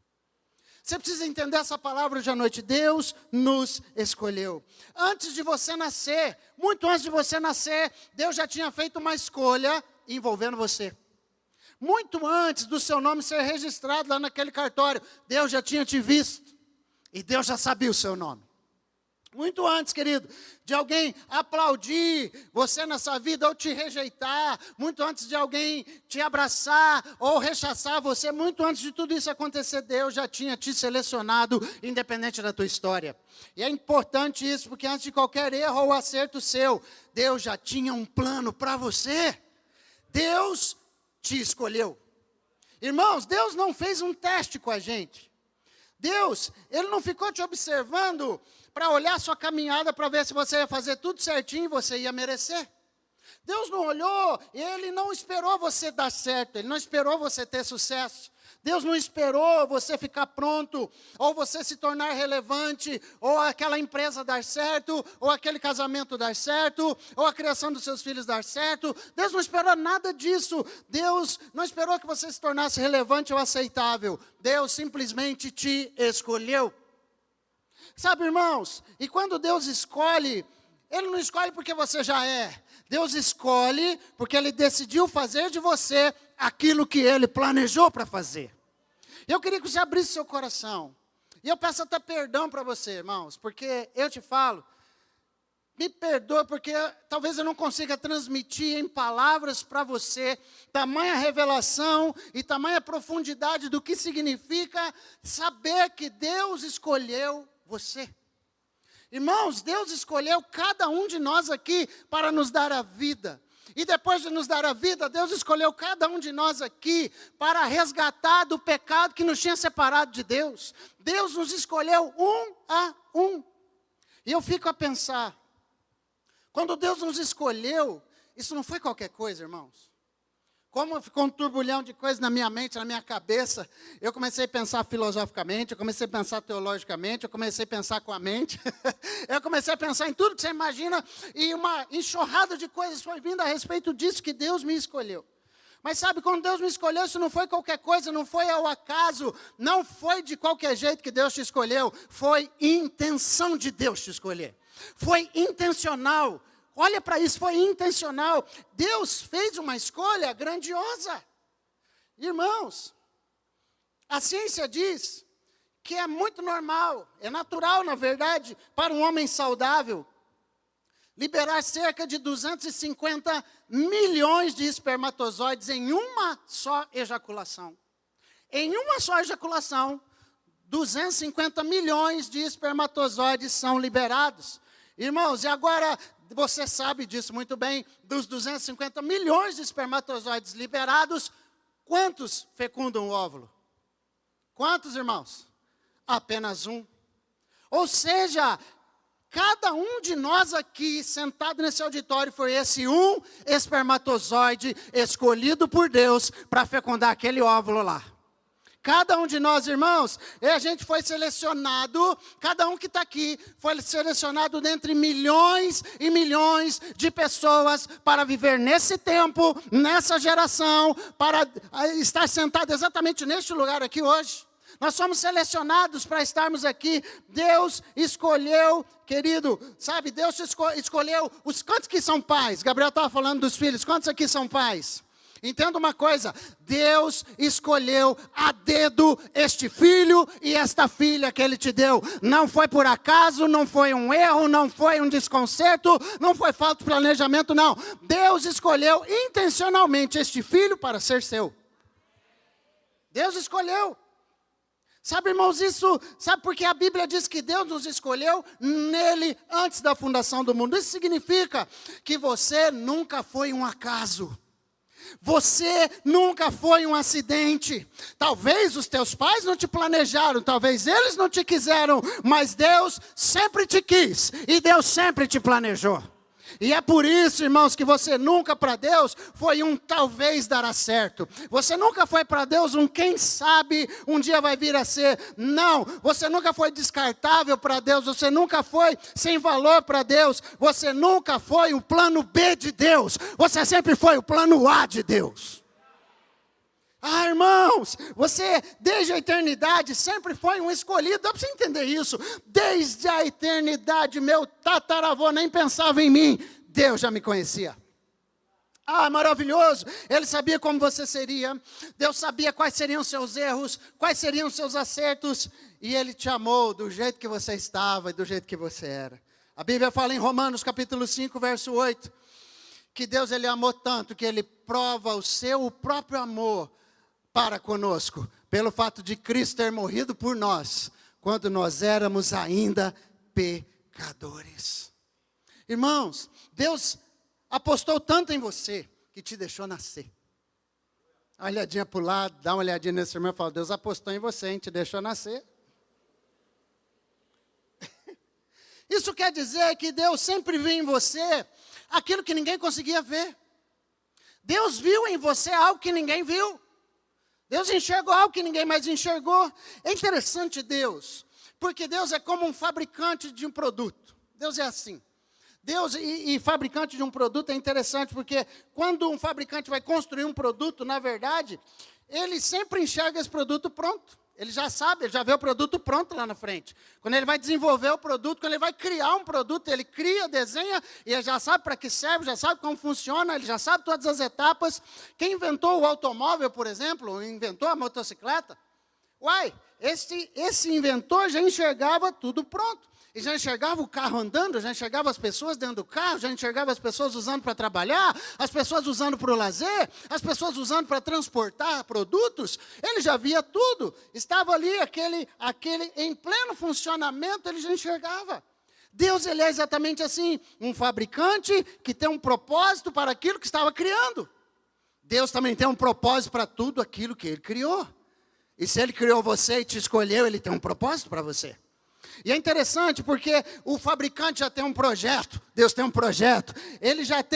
Você precisa entender essa palavra hoje à noite. Deus nos escolheu. Antes de você nascer, muito antes de você nascer, Deus já tinha feito uma escolha envolvendo você. Muito antes do seu nome ser registrado lá naquele cartório, Deus já tinha te visto. E Deus já sabia o seu nome. Muito antes, querido, de alguém aplaudir você nessa vida ou te rejeitar, muito antes de alguém te abraçar ou rechaçar você, muito antes de tudo isso acontecer, Deus já tinha te selecionado, independente da tua história. E é importante isso, porque antes de qualquer erro ou acerto seu, Deus já tinha um plano para você. Deus te escolheu. Irmãos, Deus não fez um teste com a gente. Deus, Ele não ficou te observando para olhar sua caminhada para ver se você ia fazer tudo certinho e você ia merecer. Deus não olhou, Ele não esperou você dar certo, Ele não esperou você ter sucesso. Deus não esperou você ficar pronto, ou você se tornar relevante, ou aquela empresa dar certo, ou aquele casamento dar certo, ou a criação dos seus filhos dar certo. Deus não esperou nada disso. Deus não esperou que você se tornasse relevante ou aceitável. Deus simplesmente te escolheu. Sabe, irmãos, e quando Deus escolhe, Ele não escolhe porque você já é. Deus escolhe porque Ele decidiu fazer de você aquilo que Ele planejou para fazer. Eu queria que você abrisse seu coração. E eu peço até perdão para você, irmãos, porque eu te falo, me perdoa porque talvez eu não consiga transmitir em palavras para você tamanha revelação e tamanha profundidade do que significa saber que Deus escolheu você. Irmãos, Deus escolheu cada um de nós aqui para nos dar a vida. E depois de nos dar a vida, Deus escolheu cada um de nós aqui para resgatar do pecado que nos tinha separado de Deus. Deus nos escolheu um a um. E eu fico a pensar, quando Deus nos escolheu, isso não foi qualquer coisa, irmãos. Como ficou um turbulhão de coisas na minha mente, na minha cabeça, eu comecei a pensar filosoficamente, eu comecei a pensar teologicamente, eu comecei a pensar com a mente, eu comecei a pensar em tudo que você imagina, e uma enxurrada de coisas foi vindo a respeito disso que Deus me escolheu. Mas sabe, quando Deus me escolheu, isso não foi qualquer coisa, não foi ao acaso, não foi de qualquer jeito que Deus te escolheu, foi intenção de Deus te escolher, foi intencional. Olha para isso, foi intencional. Deus fez uma escolha grandiosa. Irmãos, a ciência diz que é muito normal, é natural, na verdade, para um homem saudável, liberar cerca de 250 milhões de espermatozoides em uma só ejaculação. Em uma só ejaculação, 250 milhões de espermatozoides são liberados. Irmãos, e agora você sabe disso muito bem, dos 250 milhões de espermatozoides liberados, quantos fecundam o óvulo? Quantos, irmãos? Apenas um. Ou seja, cada um de nós aqui, sentado nesse auditório, foi esse um espermatozoide escolhido por Deus para fecundar aquele óvulo lá. Cada um de nós, irmãos, a gente foi selecionado, cada um que está aqui, foi selecionado dentre milhões e milhões de pessoas para viver nesse tempo, nessa geração, para estar sentado exatamente neste lugar aqui hoje. Nós somos selecionados para estarmos aqui. Deus escolheu, querido, sabe, Deus escolheu quantos que são pais? Gabriel estava falando dos filhos, quantos aqui são pais? Entenda uma coisa, Deus escolheu a dedo este filho e esta filha que Ele te deu. Não foi por acaso, não foi um erro, não foi um desconcerto, não foi falta de planejamento, não. Deus escolheu intencionalmente este filho para ser seu. Deus escolheu. Sabe, irmãos, sabe porque a Bíblia diz que Deus nos escolheu nele antes da fundação do mundo. Isso significa que você nunca foi um acaso. Você nunca foi um acidente. Talvez os teus pais não te planejaram, talvez eles não te quiseram, mas Deus sempre te quis e Deus sempre te planejou. E é por isso, irmãos, que você nunca para Deus foi um talvez dará certo. Você nunca foi para Deus um quem sabe um dia vai vir a ser. Não, você nunca foi descartável para Deus. Você nunca foi sem valor para Deus. Você nunca foi o plano B de Deus. Você sempre foi o plano A de Deus. Ah, irmãos, você desde a eternidade sempre foi um escolhido. Dá para você entender isso? Desde a eternidade, meu tataravô nem pensava em mim. Deus já me conhecia. Ah, maravilhoso. Ele sabia como você seria. Deus sabia quais seriam seus erros, quais seriam seus acertos. E Ele te amou do jeito que você estava e do jeito que você era. A Bíblia fala em Romanos capítulo 5, verso 8. Que Deus Ele amou tanto que Ele prova o seu próprio amor para conosco, pelo fato de Cristo ter morrido por nós, quando nós éramos ainda pecadores. Irmãos, Deus apostou tanto em você, que te deixou nascer. Dá uma olhadinha para o lado, dá uma olhadinha nesse irmão e fala, Deus apostou em você, hein, te deixou nascer. Isso quer dizer que Deus sempre viu em você aquilo que ninguém conseguia ver. Deus viu em você algo que ninguém viu. Deus enxergou algo que ninguém mais enxergou. É interessante Deus, porque Deus é como um fabricante de um produto. Deus é assim. Deus e fabricante de um produto é interessante, porque quando um fabricante vai construir um produto, na verdade, ele sempre enxerga esse produto pronto. Ele já sabe, ele já vê o produto pronto lá na frente. Quando ele vai desenvolver o produto, quando ele vai criar um produto, ele cria, desenha, e ele já sabe para que serve, já sabe como funciona, ele já sabe todas as etapas. Quem inventou o automóvel, por exemplo, inventou a motocicleta, esse inventor já enxergava tudo pronto. E já enxergava o carro andando, já enxergava as pessoas dentro do carro, já enxergava as pessoas usando para trabalhar, as pessoas usando para o lazer, as pessoas usando para transportar produtos. Ele já via tudo. Estava ali aquele em pleno funcionamento, ele já enxergava. Deus, ele é exatamente assim, um fabricante que tem um propósito para aquilo que estava criando. Deus também tem um propósito para tudo aquilo que ele criou. E se ele criou você e te escolheu, ele tem um propósito para você. E é interessante porque o fabricante já tem um projeto, Deus tem um projeto,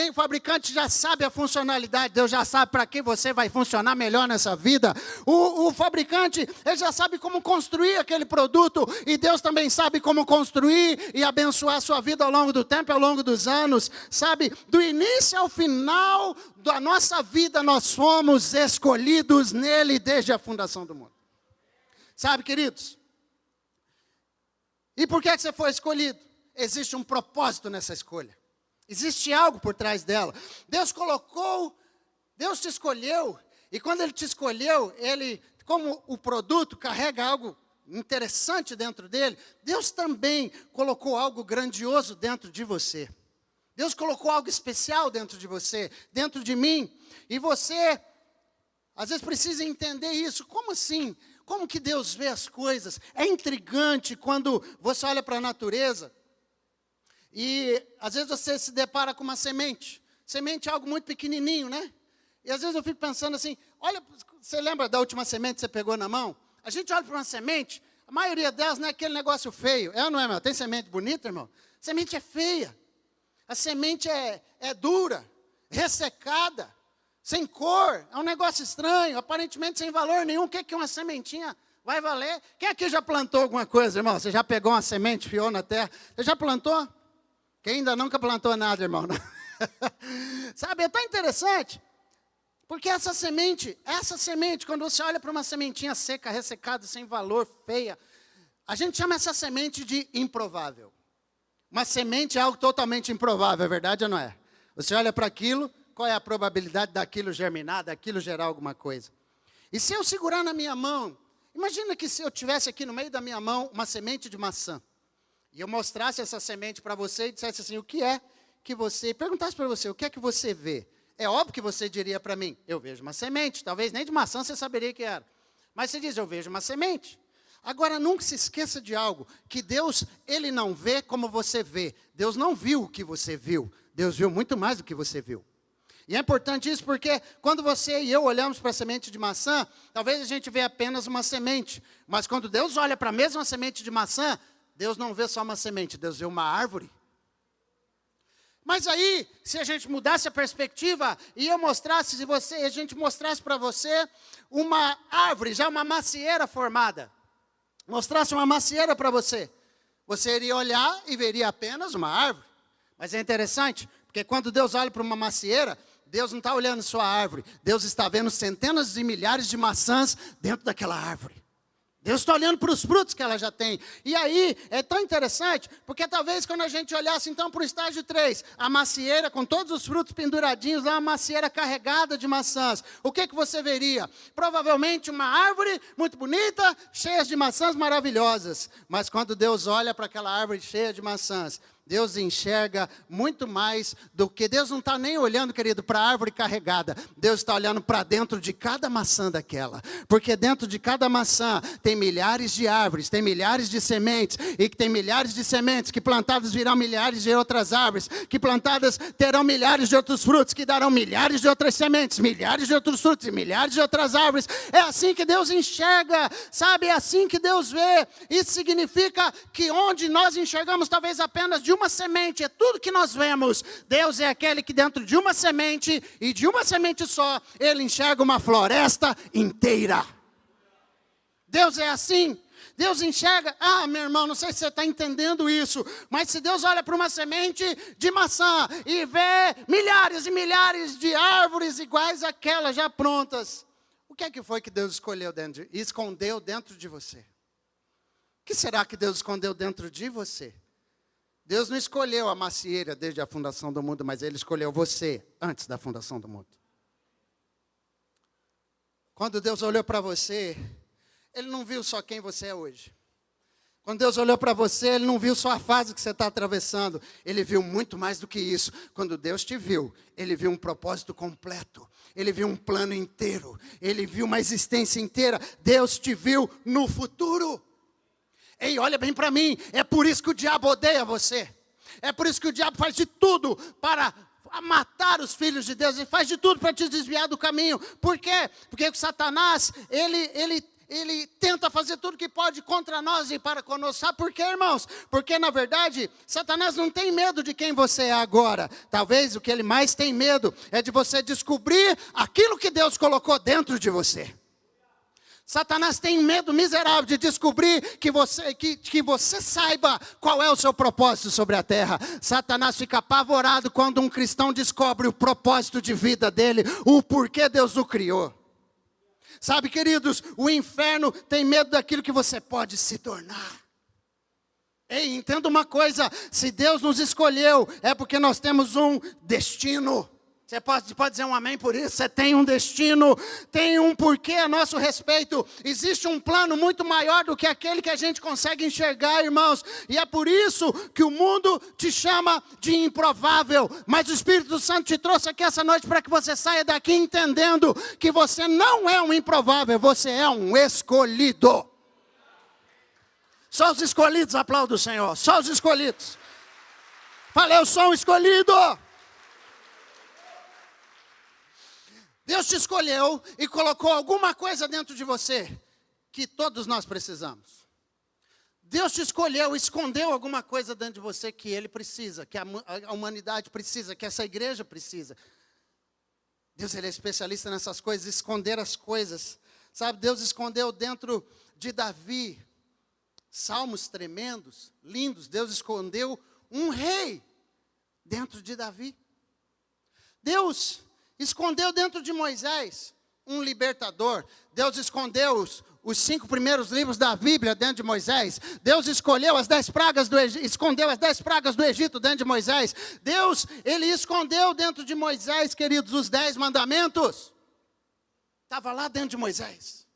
o fabricante já sabe a funcionalidade, Deus já sabe para que você vai funcionar melhor nessa vida. O fabricante, ele já sabe como construir aquele produto, e Deus também sabe como construir e abençoar a sua vida ao longo do tempo, ao longo dos anos, sabe? Do início ao final da nossa vida, nós fomos escolhidos nele desde a fundação do mundo. Sabe, queridos? E por que você foi escolhido? Existe um propósito nessa escolha. Existe algo por trás dela. Deus te escolheu. E quando Ele te escolheu, Ele, como o produto carrega algo interessante dentro dele, Deus também colocou algo grandioso dentro de você. Deus colocou algo especial dentro de você, dentro de mim. E você, às vezes, precisa entender isso. Como assim? Como que Deus vê as coisas? É intrigante quando você olha para a natureza e às vezes você se depara com uma semente. Semente é algo muito pequenininho, né? E às vezes eu fico pensando assim, olha, você lembra da última semente que você pegou na mão? A gente olha para uma semente, a maioria delas não é aquele negócio feio. É ou não é, meu? Tem semente bonita, irmão? Semente é feia. A semente é dura, ressecada. Sem cor, é um negócio estranho, aparentemente sem valor nenhum. O que uma sementinha vai valer? Quem aqui já plantou alguma coisa, irmão? Você já pegou uma semente, fiou na terra? Você já plantou? Quem ainda nunca plantou nada, irmão? Sabe, é tão interessante, porque essa semente, quando você olha para uma sementinha seca, ressecada, sem valor, feia, a gente chama essa semente de improvável. Uma semente é algo totalmente improvável, é verdade ou não é? Você olha para aquilo, qual é a probabilidade daquilo germinar, daquilo gerar alguma coisa? E se eu segurar na minha mão, imagina que se eu tivesse aqui no meio da minha mão uma semente de maçã, e eu mostrasse essa semente para você e dissesse assim, o que é que você, perguntasse para você, o que é que você vê? É óbvio que você diria para mim, eu vejo uma semente, talvez nem de maçã você saberia que era. Mas você diz, eu vejo uma semente. Agora, nunca se esqueça de algo, que Deus, Ele não vê como você vê. Deus não viu o que você viu, Deus viu muito mais do que você viu. E é importante isso porque quando você e eu olhamos para a semente de maçã, talvez a gente vê apenas uma semente. Mas quando Deus olha para a mesma semente de maçã, Deus não vê só uma semente, Deus vê uma árvore. Mas aí, se a gente mudasse a perspectiva e eu mostrasse, a gente mostrasse para você uma árvore, já uma macieira formada, mostrasse uma macieira para você, você iria olhar e veria apenas uma árvore. Mas é interessante, porque quando Deus olha para uma macieira, Deus não está olhando só a árvore, Deus está vendo centenas de milhares de maçãs dentro daquela árvore. Deus está olhando para os frutos que ela já tem. E aí, é tão interessante, porque talvez quando a gente olhasse então para o estágio 3, a macieira com todos os frutos penduradinhos, lá uma macieira carregada de maçãs, o que você veria? Provavelmente uma árvore muito bonita, cheia de maçãs maravilhosas. Mas quando Deus olha para aquela árvore cheia de maçãs, Deus enxerga muito mais do que... Deus não está nem olhando, querido, para a árvore carregada. Deus está olhando para dentro de cada maçã daquela. Porque dentro de cada maçã tem milhares de árvores, tem milhares de sementes. E que tem milhares de sementes que plantadas virão milhares de outras árvores. Que plantadas terão milhares de outros frutos, que darão milhares de outras sementes, milhares de outros frutos e milhares de outras árvores. É assim que Deus enxerga, sabe? É assim que Deus vê. Isso significa que onde nós enxergamos talvez apenas de uma semente, é tudo que nós vemos. Deus é aquele que dentro de uma semente, e de uma semente só, Ele enxerga uma floresta inteira. Deus é assim. Deus enxerga, meu irmão, não sei se você está entendendo isso, mas se Deus olha para uma semente de maçã e vê milhares e milhares de árvores iguais àquelas já prontas, o que é que foi que Deus escondeu dentro de você? O que será que Deus escondeu dentro de você? Deus não escolheu a macieira desde a fundação do mundo, mas Ele escolheu você antes da fundação do mundo. Quando Deus olhou para você, Ele não viu só quem você é hoje. Quando Deus olhou para você, Ele não viu só a fase que você está atravessando. Ele viu muito mais do que isso. Quando Deus te viu, Ele viu um propósito completo. Ele viu um plano inteiro. Ele viu uma existência inteira. Deus te viu no futuro. Ei, olha bem para mim. É por isso que o diabo odeia você. É por isso que o diabo faz de tudo para matar os filhos de Deus. Ele faz de tudo para te desviar do caminho. Por quê? Porque o Satanás, ele tenta fazer tudo que pode contra nós e para conosco. Sabe por quê, irmãos? Porque, na verdade, Satanás não tem medo de quem você é agora. Talvez o que ele mais tem medo é de você descobrir aquilo que Deus colocou dentro de você. Satanás tem medo miserável de descobrir que você saiba qual é o seu propósito sobre a terra. Satanás fica apavorado quando um cristão descobre o propósito de vida dele, o porquê Deus o criou. Sabe, queridos, o inferno tem medo daquilo que você pode se tornar. Ei, entenda uma coisa, se Deus nos escolheu, é porque nós temos um destino. Você pode dizer um amém por isso? Você tem um destino, tem um porquê a nosso respeito. Existe um plano muito maior do que aquele que a gente consegue enxergar, irmãos. E é por isso que o mundo te chama de improvável. Mas o Espírito Santo te trouxe aqui essa noite para que você saia daqui entendendo que você não é um improvável, você é um escolhido. Só os escolhidos aplaudem o Senhor, só os escolhidos. Falei, eu sou um escolhido. Deus te escolheu e colocou alguma coisa dentro de você que todos nós precisamos. Deus te escolheu, escondeu alguma coisa dentro de você que Ele precisa, que a humanidade precisa, que essa igreja precisa. Deus, Ele é especialista nessas coisas, esconder as coisas. Sabe, Deus escondeu dentro de Davi salmos tremendos, lindos. Deus escondeu um rei dentro de Davi. Deus escondeu dentro de Moisés um libertador. Deus escondeu os 5 primeiros livros da Bíblia dentro de Moisés. Deus escolheu as 10 pragas do Egito, escondeu as 10 pragas do Egito dentro de Moisés. Deus, Ele escondeu dentro de Moisés, queridos, os 10 mandamentos. Estava lá dentro de Moisés.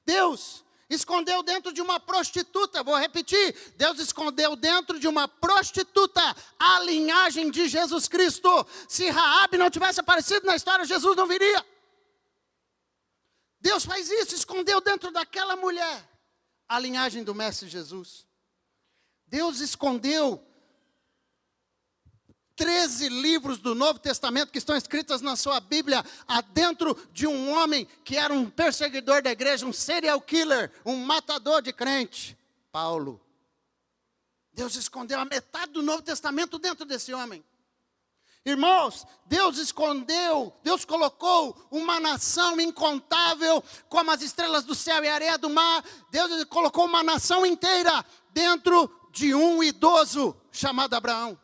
Deus escondeu dentro de uma prostituta, vou repetir, Deus escondeu dentro de uma prostituta a linhagem de Jesus Cristo. Se Raabe não tivesse aparecido na história, Jesus não viria. Deus faz isso, escondeu dentro daquela mulher a linhagem do Mestre Jesus. Deus escondeu 13 livros do Novo Testamento que estão escritos na sua Bíblia, dentro de um homem que era um perseguidor da igreja, um serial killer, um matador de crente, Paulo. Deus escondeu a metade do Novo Testamento dentro desse homem. Irmãos, Deus escondeu, Deus colocou uma nação incontável, como as estrelas do céu e a areia do mar. Deus colocou uma nação inteira dentro de um idoso chamado Abraão.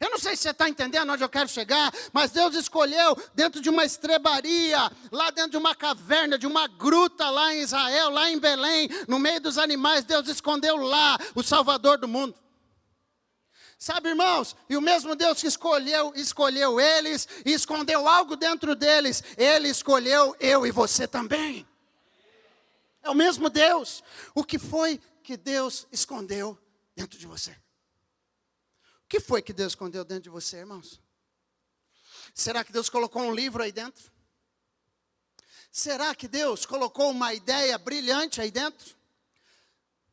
Eu não sei se você está entendendo onde eu quero chegar, mas Deus escolheu dentro de uma estrebaria, lá dentro de uma caverna, de uma gruta lá em Israel, lá em Belém, no meio dos animais, Deus escondeu lá o Salvador do mundo. Sabe, irmãos, e o mesmo Deus que escolheu eles e escondeu algo dentro deles, Ele escolheu eu e você também. É o mesmo Deus. O que foi que Deus escondeu dentro de você? O que foi que Deus escondeu dentro de você, irmãos? Será que Deus colocou um livro aí dentro? Será que Deus colocou uma ideia brilhante aí dentro?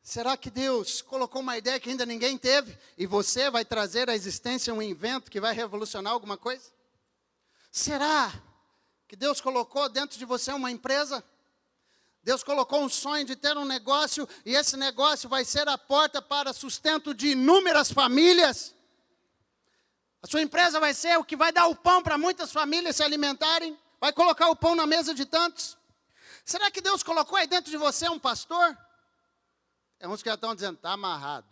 Será que Deus colocou uma ideia que ainda ninguém teve e você vai trazer à existência um invento que vai revolucionar alguma coisa? Será que Deus colocou dentro de você uma empresa? Deus colocou um sonho de ter um negócio e esse negócio vai ser a porta para sustento de inúmeras famílias? A sua empresa vai ser o que vai dar o pão para muitas famílias se alimentarem? Vai colocar o pão na mesa de tantos? Será que Deus colocou aí dentro de você um pastor? Tem uns que já estão dizendo, está amarrado.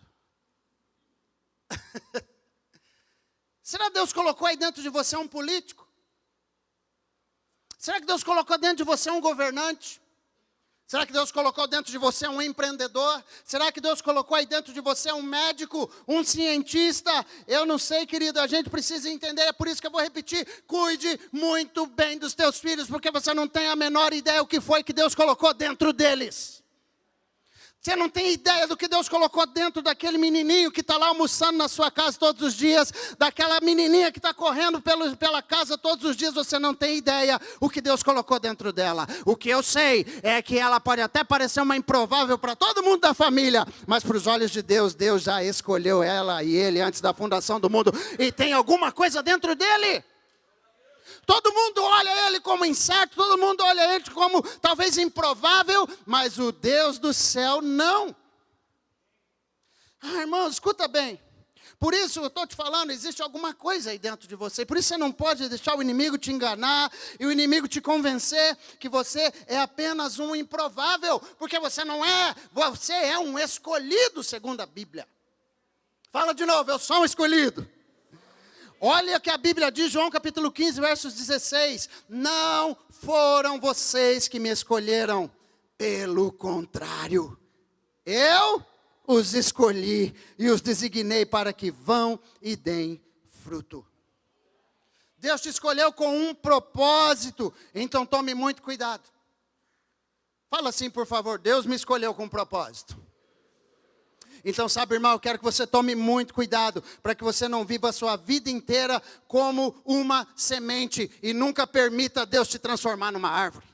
Será que Deus colocou aí dentro de você um político? Será que Deus colocou dentro de você um governante? Será que Deus colocou dentro de você um empreendedor? Será que Deus colocou aí dentro de você um médico, um cientista? Eu não sei, querido, a gente precisa entender, é por isso que eu vou repetir, cuide muito bem dos teus filhos, porque você não tem a menor ideia o que foi que Deus colocou dentro deles. Você não tem ideia do que Deus colocou dentro daquele menininho que está lá almoçando na sua casa todos os dias, daquela menininha que está correndo pela casa todos os dias, você não tem ideia o que Deus colocou dentro dela. O que eu sei é que ela pode até parecer uma improvável para todo mundo da família, mas para os olhos de Deus, Deus já escolheu ela e ele antes da fundação do mundo, e tem alguma coisa dentro dele. Todo mundo olha ele como incerto, todo mundo olha ele como talvez improvável, mas o Deus do céu não. Irmãos, escuta bem. Por isso eu estou te falando, existe alguma coisa aí dentro de você. Por isso você não pode deixar o inimigo te enganar e o inimigo te convencer que você é apenas um improvável, porque você não é, você é um escolhido segundo a Bíblia. Fala de novo, eu sou um escolhido. Olha o que a Bíblia diz, João capítulo 15, versos 16. Não foram vocês que me escolheram, pelo contrário. Eu os escolhi e os designei para que vão e deem fruto. Deus te escolheu com um propósito, então tome muito cuidado. Fala assim, por favor, Deus me escolheu com um propósito. Então, sabe, irmão, eu quero que você tome muito cuidado para que você não viva a sua vida inteira como uma semente e nunca permita Deus te transformar numa árvore.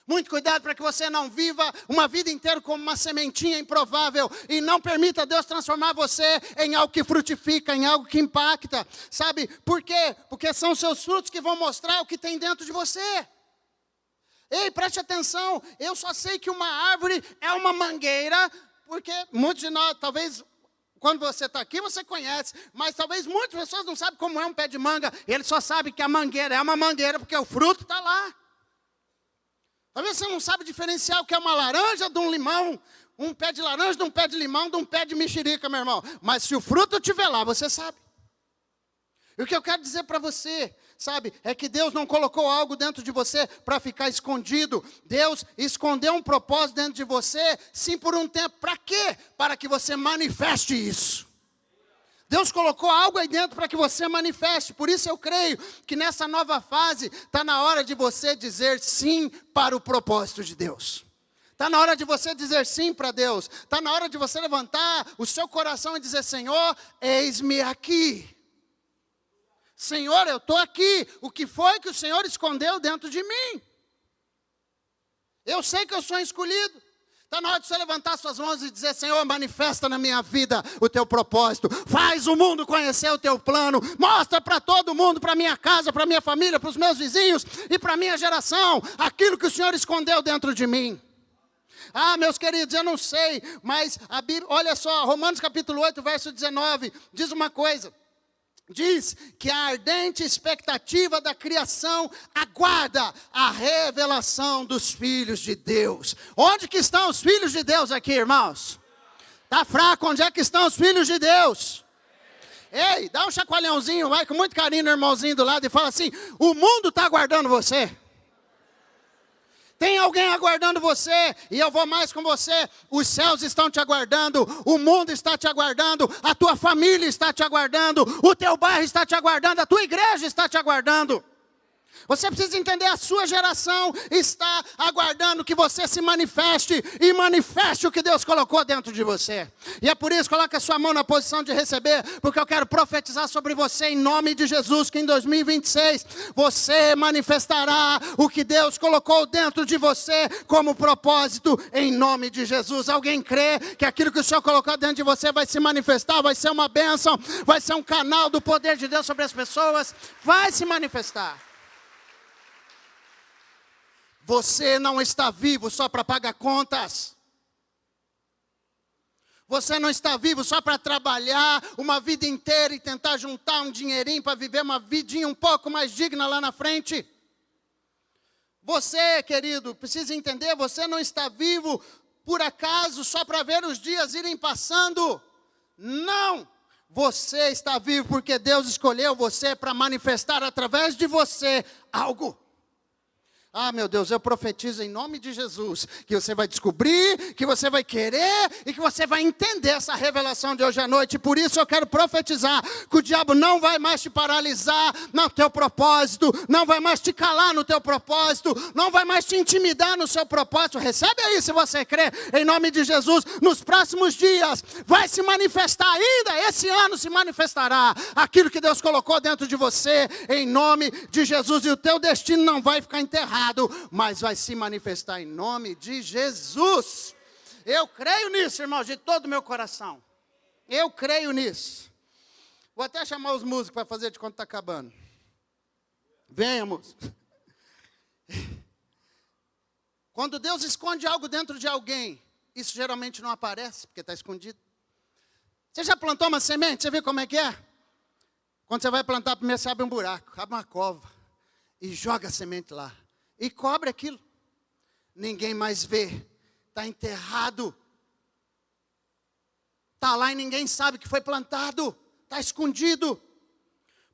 Muito cuidado para que você não viva uma vida inteira como uma sementinha improvável e não permita Deus transformar você em algo que frutifica, em algo que impacta. Sabe por quê? Porque são seus frutos que vão mostrar o que tem dentro de você. Ei, preste atenção, eu só sei que uma árvore é uma mangueira, porque muitos de nós, talvez, quando você está aqui, você conhece, mas talvez muitas pessoas não sabem como é um pé de manga, e ele só sabe que a mangueira é uma mangueira, porque o fruto está lá. Talvez você não sabe diferenciar o que é uma laranja de um limão, um pé de laranja de um pé de limão, de um pé de mexerica, meu irmão, mas se o fruto estiver lá, você sabe. E o que eu quero dizer para você, sabe, é que Deus não colocou algo dentro de você para ficar escondido. Deus escondeu um propósito dentro de você, sim, por um tempo. Para quê? Para que você manifeste isso. Deus colocou algo aí dentro para que você manifeste. Por isso eu creio que nessa nova fase, está na hora de você dizer sim para o propósito de Deus. Está na hora de você dizer sim para Deus. Está na hora de você levantar o seu coração e dizer, Senhor, eis-me aqui. Senhor, eu estou aqui. O que foi que o Senhor escondeu dentro de mim? Eu sei que eu sou escolhido. Está na hora de você levantar suas mãos e dizer, Senhor, manifesta na minha vida o teu propósito. Faz o mundo conhecer o teu plano. Mostra para todo mundo, para minha casa, para minha família, para os meus vizinhos e para a minha geração, aquilo que o Senhor escondeu dentro de mim. Ah, meus queridos, eu não sei, mas a Bíblia, olha só, Romanos capítulo 8, verso 19, diz uma coisa. Diz que a ardente expectativa da criação aguarda a revelação dos filhos de Deus. Onde que estão os filhos de Deus aqui, irmãos? Está fraco, onde é que estão os filhos de Deus? Ei, dá um chacoalhãozinho, vai com muito carinho no irmãozinho do lado e fala assim, o mundo está aguardando você. Tem alguém aguardando você, e eu vou mais com você, os céus estão te aguardando, o mundo está te aguardando, a tua família está te aguardando, o teu bairro está te aguardando, a tua igreja está te aguardando. Você precisa entender, a sua geração está aguardando que você se manifeste e manifeste o que Deus colocou dentro de você. E é por isso, coloque a sua mão na posição de receber, porque eu quero profetizar sobre você em nome de Jesus, que em 2026 você manifestará o que Deus colocou dentro de você como propósito em nome de Jesus. Alguém crê que aquilo que o Senhor colocou dentro de você vai se manifestar, vai ser uma bênção, vai ser um canal do poder de Deus sobre as pessoas, vai se manifestar. Você não está vivo só para pagar contas. Você não está vivo só para trabalhar uma vida inteira e tentar juntar um dinheirinho para viver uma vidinha um pouco mais digna lá na frente. Você, querido, precisa entender, você não está vivo por acaso só para ver os dias irem passando. Não! Você está vivo porque Deus escolheu você para manifestar através de você algo. Ah, meu Deus, eu profetizo em nome de Jesus que você vai descobrir, que você vai querer e que você vai entender essa revelação de hoje à noite. Por isso eu quero profetizar que o diabo não vai mais te paralisar no teu propósito, não vai mais te calar no teu propósito, não vai mais te intimidar no seu propósito. Recebe aí se você crê, em nome de Jesus. Nos próximos dias vai se manifestar ainda, esse ano se manifestará aquilo que Deus colocou dentro de você, em nome de Jesus. E o teu destino não vai ficar enterrado, mas vai se manifestar em nome de Jesus. Eu creio nisso, irmãos, de todo o meu coração. Eu creio nisso. Vou até chamar os músicos para fazer de conta que está acabando. Venha, músico. Quando Deus esconde algo dentro de alguém, isso geralmente não aparece, porque está escondido. Você já plantou uma semente? Você viu como é que é? Quando você vai plantar, primeiro você abre um buraco, abre uma cova e joga a semente lá. E cobre aquilo. Ninguém mais vê. Está enterrado. Está lá e ninguém sabe que foi plantado. Está escondido.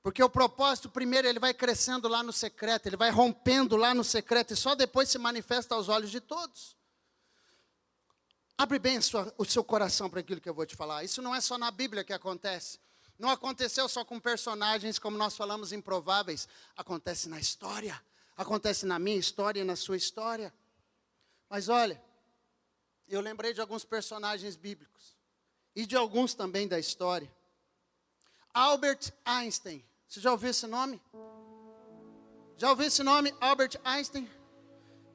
Porque o propósito, primeiro, ele vai crescendo lá no secreto. Ele vai rompendo lá no secreto. E só depois se manifesta aos olhos de todos. Abre bem o seu coração para aquilo que eu vou te falar. Isso não é só na Bíblia que acontece. Não aconteceu só com personagens, como nós falamos, improváveis. Acontece na história. Acontece na minha história e na sua história. Mas olha, eu lembrei de alguns personagens bíblicos. E de alguns também da história. Albert Einstein. Você já ouviu esse nome? Já ouviu esse nome, Albert Einstein?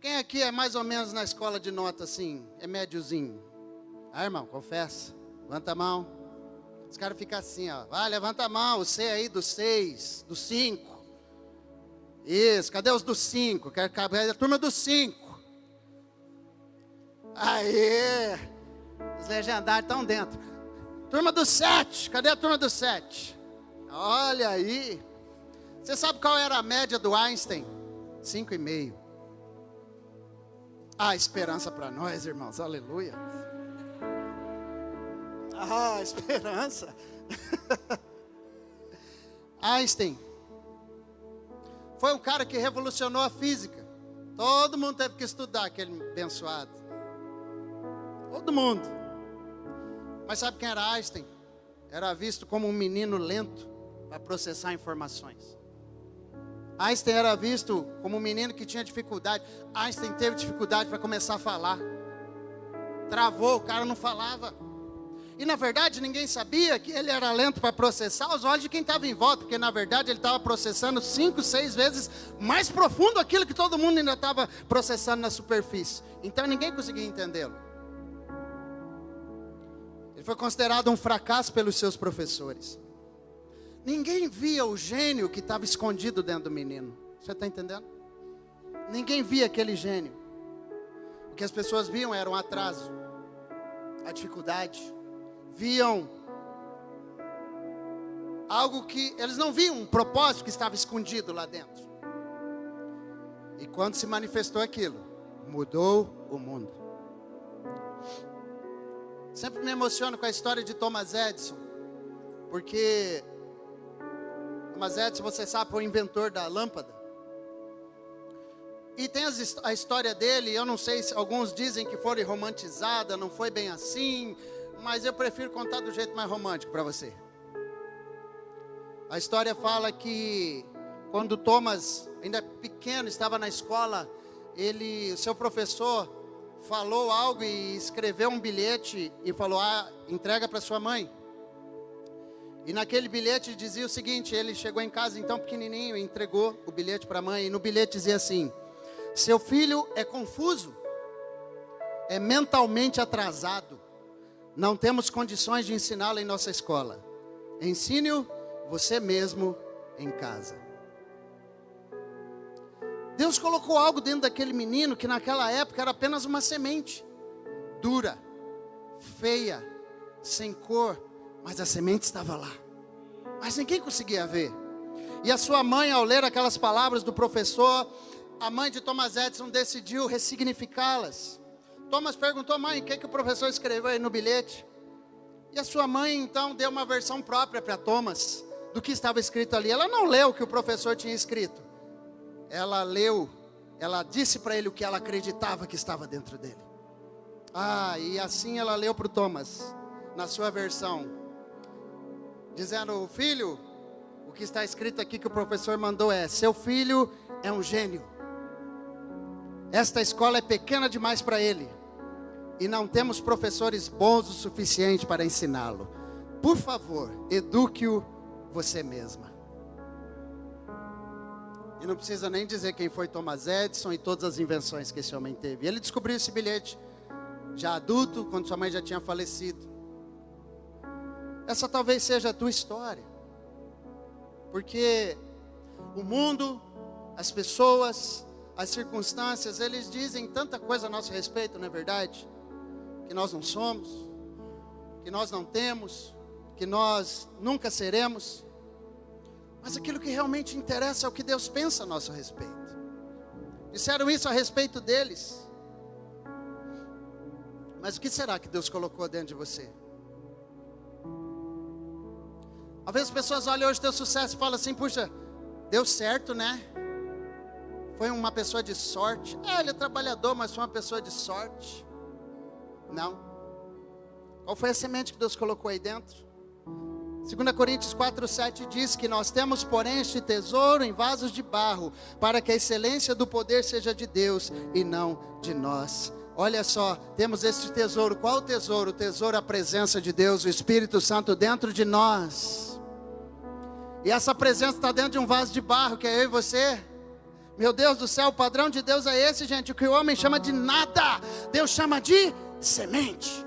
Quem aqui é mais ou menos na escola de nota assim? É médiozinho? Ah, irmão, confessa. Levanta a mão. Os caras ficam assim, ó. Vai, levanta a mão. O C aí do 6, do 5. Isso, cadê os dos 5? Cadê a turma dos 5? Aê! Os legendários estão dentro. Turma dos 7, cadê a turma dos 7? Olha aí. Você sabe qual era a média do Einstein? 5,5. Ah, esperança para nós, irmãos, aleluia. Ah, esperança. Einstein foi um cara que revolucionou a física. Todo mundo teve que estudar, aquele abençoado. Todo mundo. Mas sabe quem era Einstein? Era visto como um menino lento para processar informações. Einstein era visto como um menino que tinha dificuldade. Einstein teve dificuldade para começar a falar. Travou, o cara não falava. E na verdade ninguém sabia que ele era lento para processar aos olhos de quem estava em volta. Porque na verdade ele estava processando 5, 6 vezes mais profundo aquilo que todo mundo ainda estava processando na superfície. Então ninguém conseguia entendê-lo. Ele foi considerado um fracasso pelos seus professores. Ninguém via o gênio que estava escondido dentro do menino. Você está entendendo? Ninguém via aquele gênio. O que as pessoas viam era um atraso, a dificuldade. Viam algo que eles não viam, um propósito que estava escondido lá dentro. E quando se manifestou aquilo, mudou o mundo. Sempre me emociono com a história de Thomas Edison, porque Thomas Edison, você sabe, foi o inventor da lâmpada. E tem a história dele, eu não sei se alguns dizem que foi romantizada, não foi bem assim, mas eu prefiro contar do jeito mais romântico para você. A história fala que quando Thomas, ainda pequeno, estava na escola, o seu professor falou algo e escreveu um bilhete e falou, entrega para sua mãe. E naquele bilhete dizia o seguinte, ele chegou em casa então pequenininho e entregou o bilhete para a mãe. E no bilhete dizia assim, seu filho é confuso, é mentalmente atrasado, não temos condições de ensiná-lo em nossa escola. Ensine-o você mesmo em casa. Deus colocou algo dentro daquele menino que naquela época era apenas uma semente. Dura, feia, sem cor, mas a semente estava lá. Mas ninguém conseguia ver. E a sua mãe, ao ler aquelas palavras do professor, a mãe de Thomas Edison decidiu ressignificá-las. Thomas perguntou, mãe, o que o professor escreveu aí no bilhete? E a sua mãe, então, deu uma versão própria para Thomas do que estava escrito ali. Ela não leu o que o professor tinha escrito. Ela disse para ele o que ela acreditava que estava dentro dele. E assim ela leu para o Thomas, na sua versão, dizendo: filho, o que está escrito aqui que o professor mandou é: seu filho é um gênio. Esta escola é pequena demais para ele. E não temos professores bons o suficiente para ensiná-lo. Por favor, eduque-o você mesma. E não precisa nem dizer quem foi Thomas Edison e todas as invenções que esse homem teve. Ele descobriu esse bilhete, já adulto, quando sua mãe já tinha falecido. Essa talvez seja a tua história. Porque o mundo, as pessoas, as circunstâncias, eles dizem tanta coisa a nosso respeito, não é verdade? Que nós não somos, que nós não temos, que nós nunca seremos. Mas aquilo que realmente interessa é o que Deus pensa a nosso respeito. Disseram isso a respeito deles. Mas o que será que Deus colocou dentro de você? Às vezes as pessoas olham hoje o teu sucesso e falam assim: puxa, deu certo, né? Foi uma pessoa de sorte. Ele é trabalhador, mas foi uma pessoa de sorte. Não. Qual foi a semente que Deus colocou aí dentro? 2 Coríntios 4:7 diz que nós temos, porém, este tesouro em vasos de barro, para que a excelência do poder seja de Deus e não de nós. Olha só, temos este tesouro. Qual o tesouro? O tesouro é a presença de Deus, o Espírito Santo dentro de nós. E essa presença está dentro de um vaso de barro, que é eu e você. Meu Deus do céu, o padrão de Deus é esse, gente. O que o homem chama de nada, Deus chama de semente.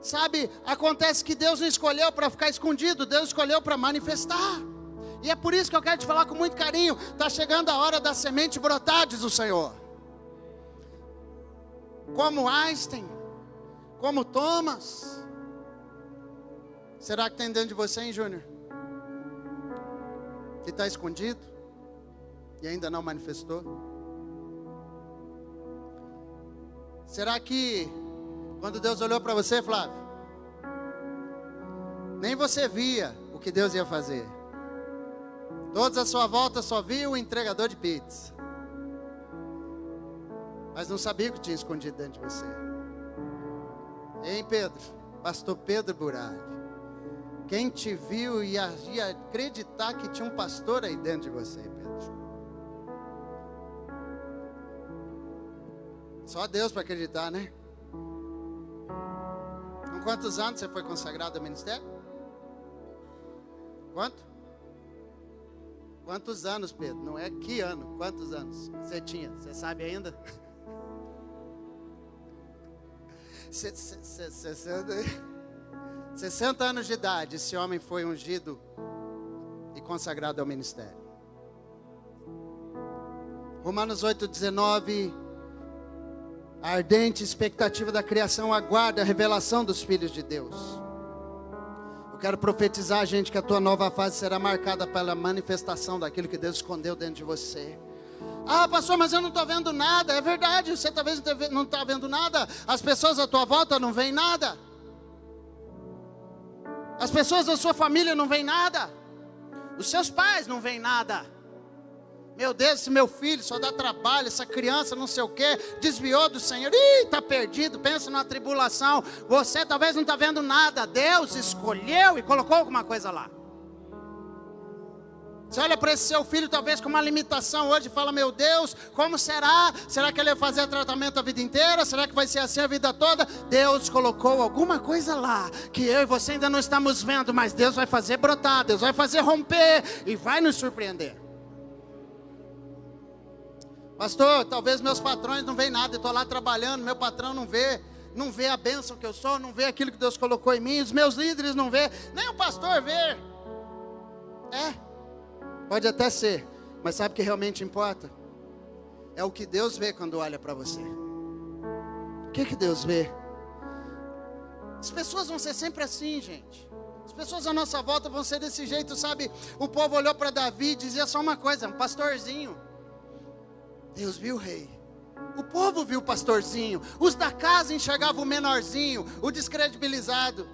Sabe, acontece que Deus não escolheu para ficar escondido, Deus escolheu para manifestar. E é por isso que eu quero te falar com muito carinho. Está chegando a hora da semente brotar, diz o Senhor. Como Einstein, como Thomas. Será que tem dentro de você, hein, Júnior? Que está escondido e ainda não manifestou? Será que quando Deus olhou para você, Flávio, nem você via o que Deus ia fazer? Todos à sua volta só viam o entregador de pizza, mas não sabia o que tinha escondido dentro de você. Hein, Pedro? Pastor Pedro Buralho. Quem te viu ia acreditar que tinha um pastor aí dentro de você, Pedro? Só Deus para acreditar, né? Com quantos anos você foi consagrado ao ministério? Quanto? Quantos anos, Pedro? Não é que ano, quantos anos você tinha? Você sabe ainda? 60 anos de idade, esse homem foi ungido e consagrado ao ministério. Romanos 8:19, a ardente expectativa da criação aguarda a revelação dos filhos de Deus. Eu quero profetizar, gente, que a tua nova fase será marcada pela manifestação daquilo que Deus escondeu dentro de você. Pastor, mas eu não estou vendo nada. É verdade, você talvez não está vendo nada. As pessoas à tua volta não veem nada. As pessoas da sua família não veem nada. Os seus pais não veem nada. Meu Deus, esse meu filho só dá trabalho, essa criança não sei o que, desviou do Senhor, está perdido, pensa numa tribulação. Você talvez não está vendo nada. Deus escolheu e colocou alguma coisa lá. Você olha para esse seu filho talvez com uma limitação hoje e fala: meu Deus, como será? Será que ele vai fazer tratamento a vida inteira? Será que vai ser assim a vida toda? Deus colocou alguma coisa lá que eu e você ainda não estamos vendo, mas Deus vai fazer brotar, Deus vai fazer romper e vai nos surpreender. Pastor, talvez meus patrões não veem nada, eu estou lá trabalhando, meu patrão não vê a bênção que eu sou, não vê aquilo que Deus colocou em mim, os meus líderes não vê, nem o pastor vê. Pode até ser, mas sabe o que realmente importa? É o que Deus vê quando olha para você. O que Deus vê? As pessoas vão ser sempre assim, gente. As pessoas à nossa volta vão ser desse jeito, sabe? O povo olhou para Davi e dizia só uma coisa: um pastorzinho. Deus viu o rei. O povo viu o pastorzinho. Os da casa enxergavam o menorzinho, o descredibilizado.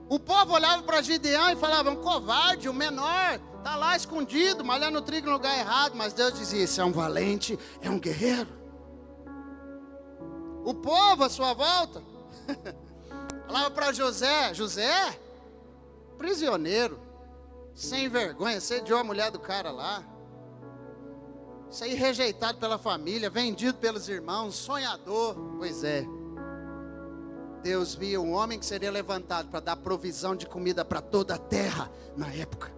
O povo olhava para Gideão e falava, um covarde, um menor, está lá escondido, malhando trigo no lugar errado. Mas Deus dizia, isso é um valente, é um guerreiro. O povo à sua volta falava para José, José, prisioneiro, sem vergonha, sediou a mulher do cara lá. Isso aí rejeitado pela família, vendido pelos irmãos, sonhador. Pois é. Deus via um homem que seria levantado para dar provisão de comida para toda a terra na época.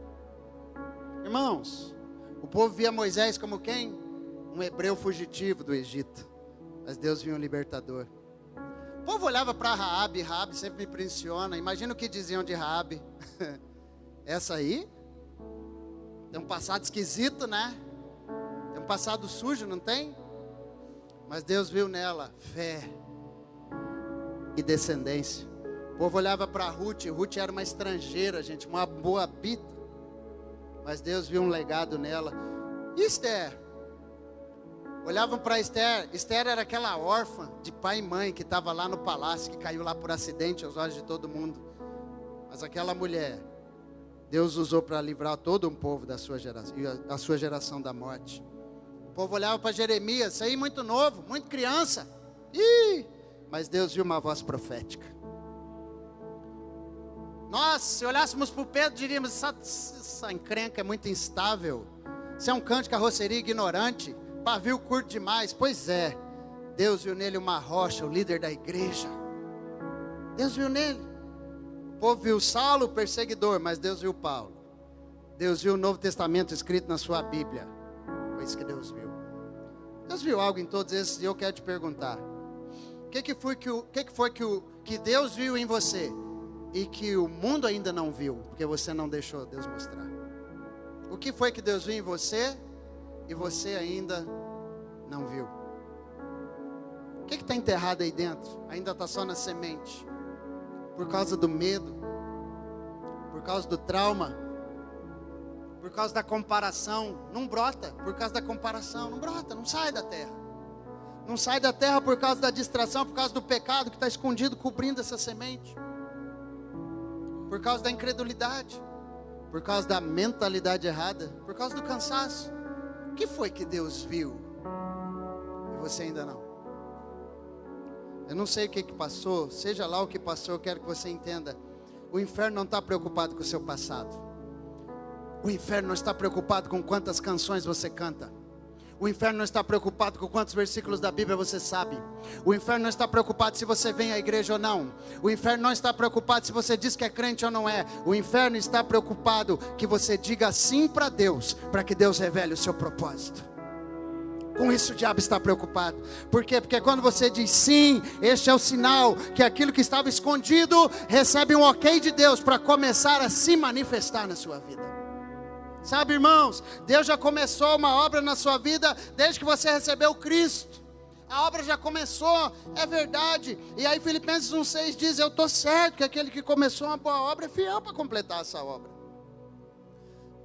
Irmãos, o povo via Moisés como quem? Um hebreu fugitivo do Egito. Mas Deus via um libertador. O povo olhava para Raabe, Raabe sempre me impressiona. Imagina o que diziam de Raabe. Essa aí tem um passado esquisito, né? Tem um passado sujo, não tem? Mas Deus viu nela fé e descendência. O povo olhava para Ruth. Ruth era uma estrangeira, gente, uma moabita. Mas Deus viu um legado nela. E Esther? Olhavam para Esther. Esther era aquela órfã de pai e mãe que estava lá no palácio, que caiu lá por acidente aos olhos de todo mundo. Mas aquela mulher, Deus usou para livrar todo um povo da sua geração, a sua geração da morte. O povo olhava para Jeremias, isso aí muito novo, muito criança. Mas Deus viu uma voz profética. Nós, se olhássemos para o Pedro, diríamos, essa encrenca é muito instável. Isso é um cão de carroceria ignorante, pavio curto demais. Pois é, Deus viu nele uma rocha, o líder da igreja. Deus viu nele. O povo viu Saulo, o perseguidor, mas Deus viu Paulo. Deus viu o Novo Testamento escrito na sua Bíblia. Foi isso que Deus viu. Deus viu algo em todos esses e eu quero te perguntar. O que foi que Deus viu em você e que o mundo ainda não viu, porque você não deixou Deus mostrar? O que foi que Deus viu em você e você ainda não viu? O que está enterrado aí dentro? Ainda está só na semente. Por causa do medo, por causa do trauma, por causa da comparação. Não brota por causa da comparação, não brota, não sai da terra. Não sai da terra por causa da distração, por causa do pecado que está escondido, cobrindo essa semente. Por causa da incredulidade, por causa da mentalidade errada, por causa do cansaço. O que foi que Deus viu e você ainda não? Eu não sei o que passou, seja lá o que passou, eu quero que você entenda. O inferno não está preocupado com o seu passado. O inferno não está preocupado com quantas canções você canta. O inferno não está preocupado com quantos versículos da Bíblia você sabe. O inferno não está preocupado se você vem à igreja ou não. O inferno não está preocupado se você diz que é crente ou não é. O inferno está preocupado que você diga sim para Deus, para que Deus revele o seu propósito. Com isso o diabo está preocupado. Por quê? Porque quando você diz sim, este é o sinal que aquilo que estava escondido recebe um ok de Deus para começar a se manifestar na sua vida. Sabe, irmãos, Deus já começou uma obra na sua vida desde que você recebeu Cristo. A obra já começou, é verdade. E aí Filipenses 1,6 diz, eu estou certo que aquele que começou uma boa obra é fiel para completar essa obra.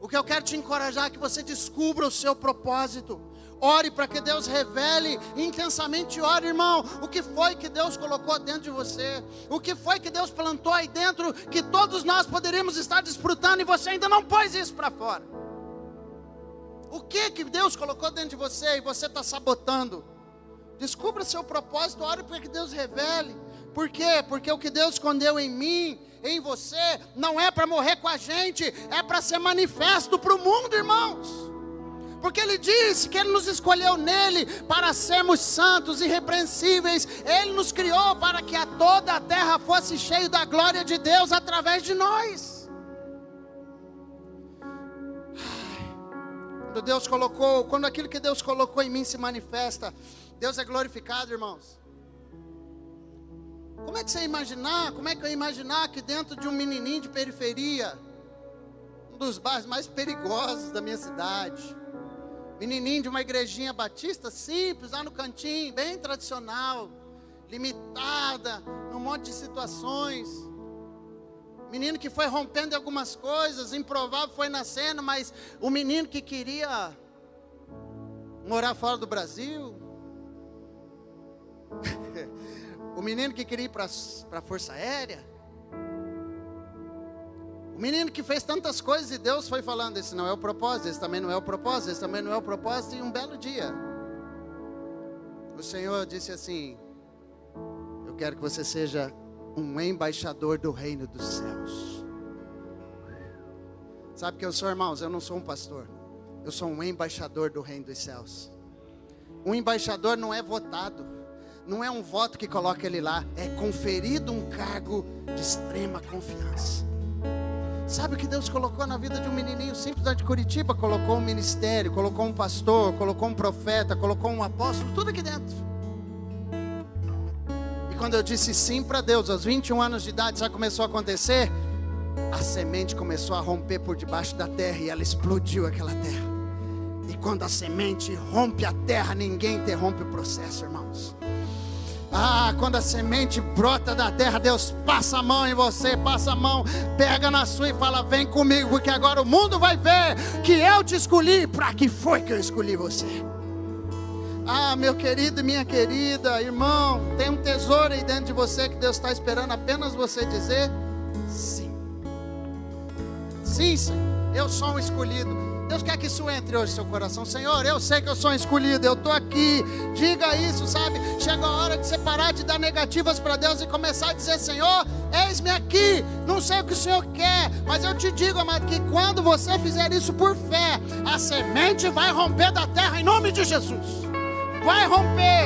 O que eu quero te encorajar é que você descubra o seu propósito. Ore para que Deus revele, intensamente ore, irmão. O que foi que Deus colocou dentro de você? O que foi que Deus plantou aí dentro, que todos nós poderíamos estar desfrutando e você ainda não pôs isso para fora? O que Deus colocou dentro de você e você está sabotando? Descubra seu propósito, ore para que Deus revele. Por quê? Porque o que Deus escondeu em mim, em você, não é para morrer com a gente, é para ser manifesto para o mundo, irmãos. Porque Ele disse que Ele nos escolheu nele para sermos santos e irrepreensíveis. Ele nos criou para que a toda a terra fosse cheia da glória de Deus através de nós. Quando aquilo que Deus colocou em mim se manifesta, Deus é glorificado, irmãos. Como é que eu ia imaginar que dentro de um menininho de periferia, um dos bairros mais perigosos da minha cidade, menininho de uma igrejinha batista simples, lá no cantinho, bem tradicional, limitada, num monte de situações, menino que foi rompendo em algumas coisas, improvável foi nascendo, mas o menino que queria morar fora do Brasil, o menino que queria ir para a Força Aérea, O menino que fez tantas coisas e Deus foi falando, esse não é o propósito, esse também não é o propósito, esse também não é o propósito. E um belo dia, o Senhor disse assim: eu quero que você seja um embaixador do reino dos céus. Sabe o que eu sou, irmãos? Eu não sou um pastor, eu sou um embaixador do reino dos céus. Um embaixador não é votado, não é um voto que coloca ele lá, é conferido um cargo de extrema confiança. Sabe o que Deus colocou na vida de um menininho simples lá de Curitiba? Colocou um ministério, colocou um pastor, colocou um profeta, colocou um apóstolo, tudo aqui dentro. E quando eu disse sim para Deus, aos 21 anos de idade, sabe o que começou a acontecer? A semente começou a romper por debaixo da terra e ela explodiu aquela terra. E quando a semente rompe a terra, ninguém interrompe o processo, irmãos. Quando a semente brota da terra, Deus passa a mão em você, passa a mão, pega na sua e fala: vem comigo, porque agora o mundo vai ver que eu te escolhi. Para que foi que eu escolhi você? Meu querido e minha querida, irmão, tem um tesouro aí dentro de você que Deus está esperando apenas você dizer sim. Sim, Senhor, eu sou um escolhido. Deus quer que isso entre hoje no seu coração. Senhor, eu sei que eu sou um escolhido, eu estou aqui. Diga isso, sabe? Chega a hora de você parar de dar negativas para Deus e começar a dizer: Senhor, eis-me aqui. Não sei o que o Senhor quer, mas eu te digo, amado, que quando você fizer isso por fé, a semente vai romper da terra em nome de Jesus. Vai romper.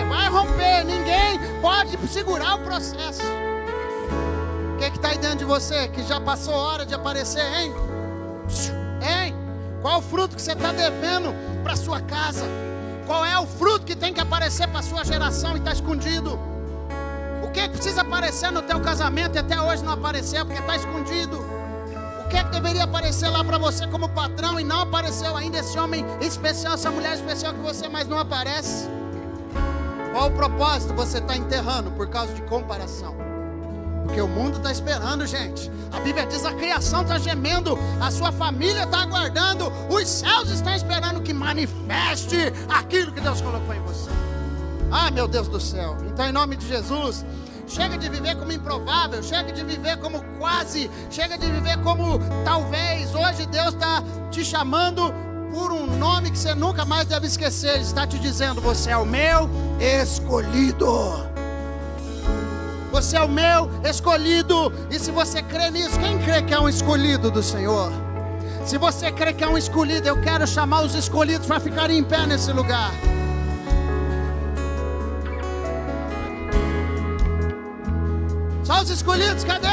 Ninguém pode segurar o processo. O que está aí dentro de você que já passou a hora de aparecer, hein? Hein? Qual o fruto que você está devendo para sua casa? Qual é o fruto que tem que aparecer para a sua geração e está escondido? O que precisa aparecer no teu casamento e até hoje não apareceu porque está escondido? O que deveria aparecer lá para você como patrão e não apareceu ainda? Esse homem especial, essa mulher especial que você, mas não aparece. Qual o propósito você está enterrando por causa de comparação? Porque o mundo está esperando, gente. A Bíblia diz: a criação está gemendo, a sua família está aguardando, os céus estão esperando que manifeste aquilo que Deus colocou em você. Meu Deus do céu. Então, em nome de Jesus, chega de viver como improvável, chega de viver como quase, chega de viver como talvez. Hoje Deus está te chamando por um nome que você nunca mais deve esquecer. Ele está te dizendo: você é o meu escolhido. Você é o meu escolhido. E se você crê nisso, quem crê que é um escolhido do Senhor? Se você crê que é um escolhido, eu quero chamar os escolhidos para ficarem em pé nesse lugar. Só os escolhidos, cadê?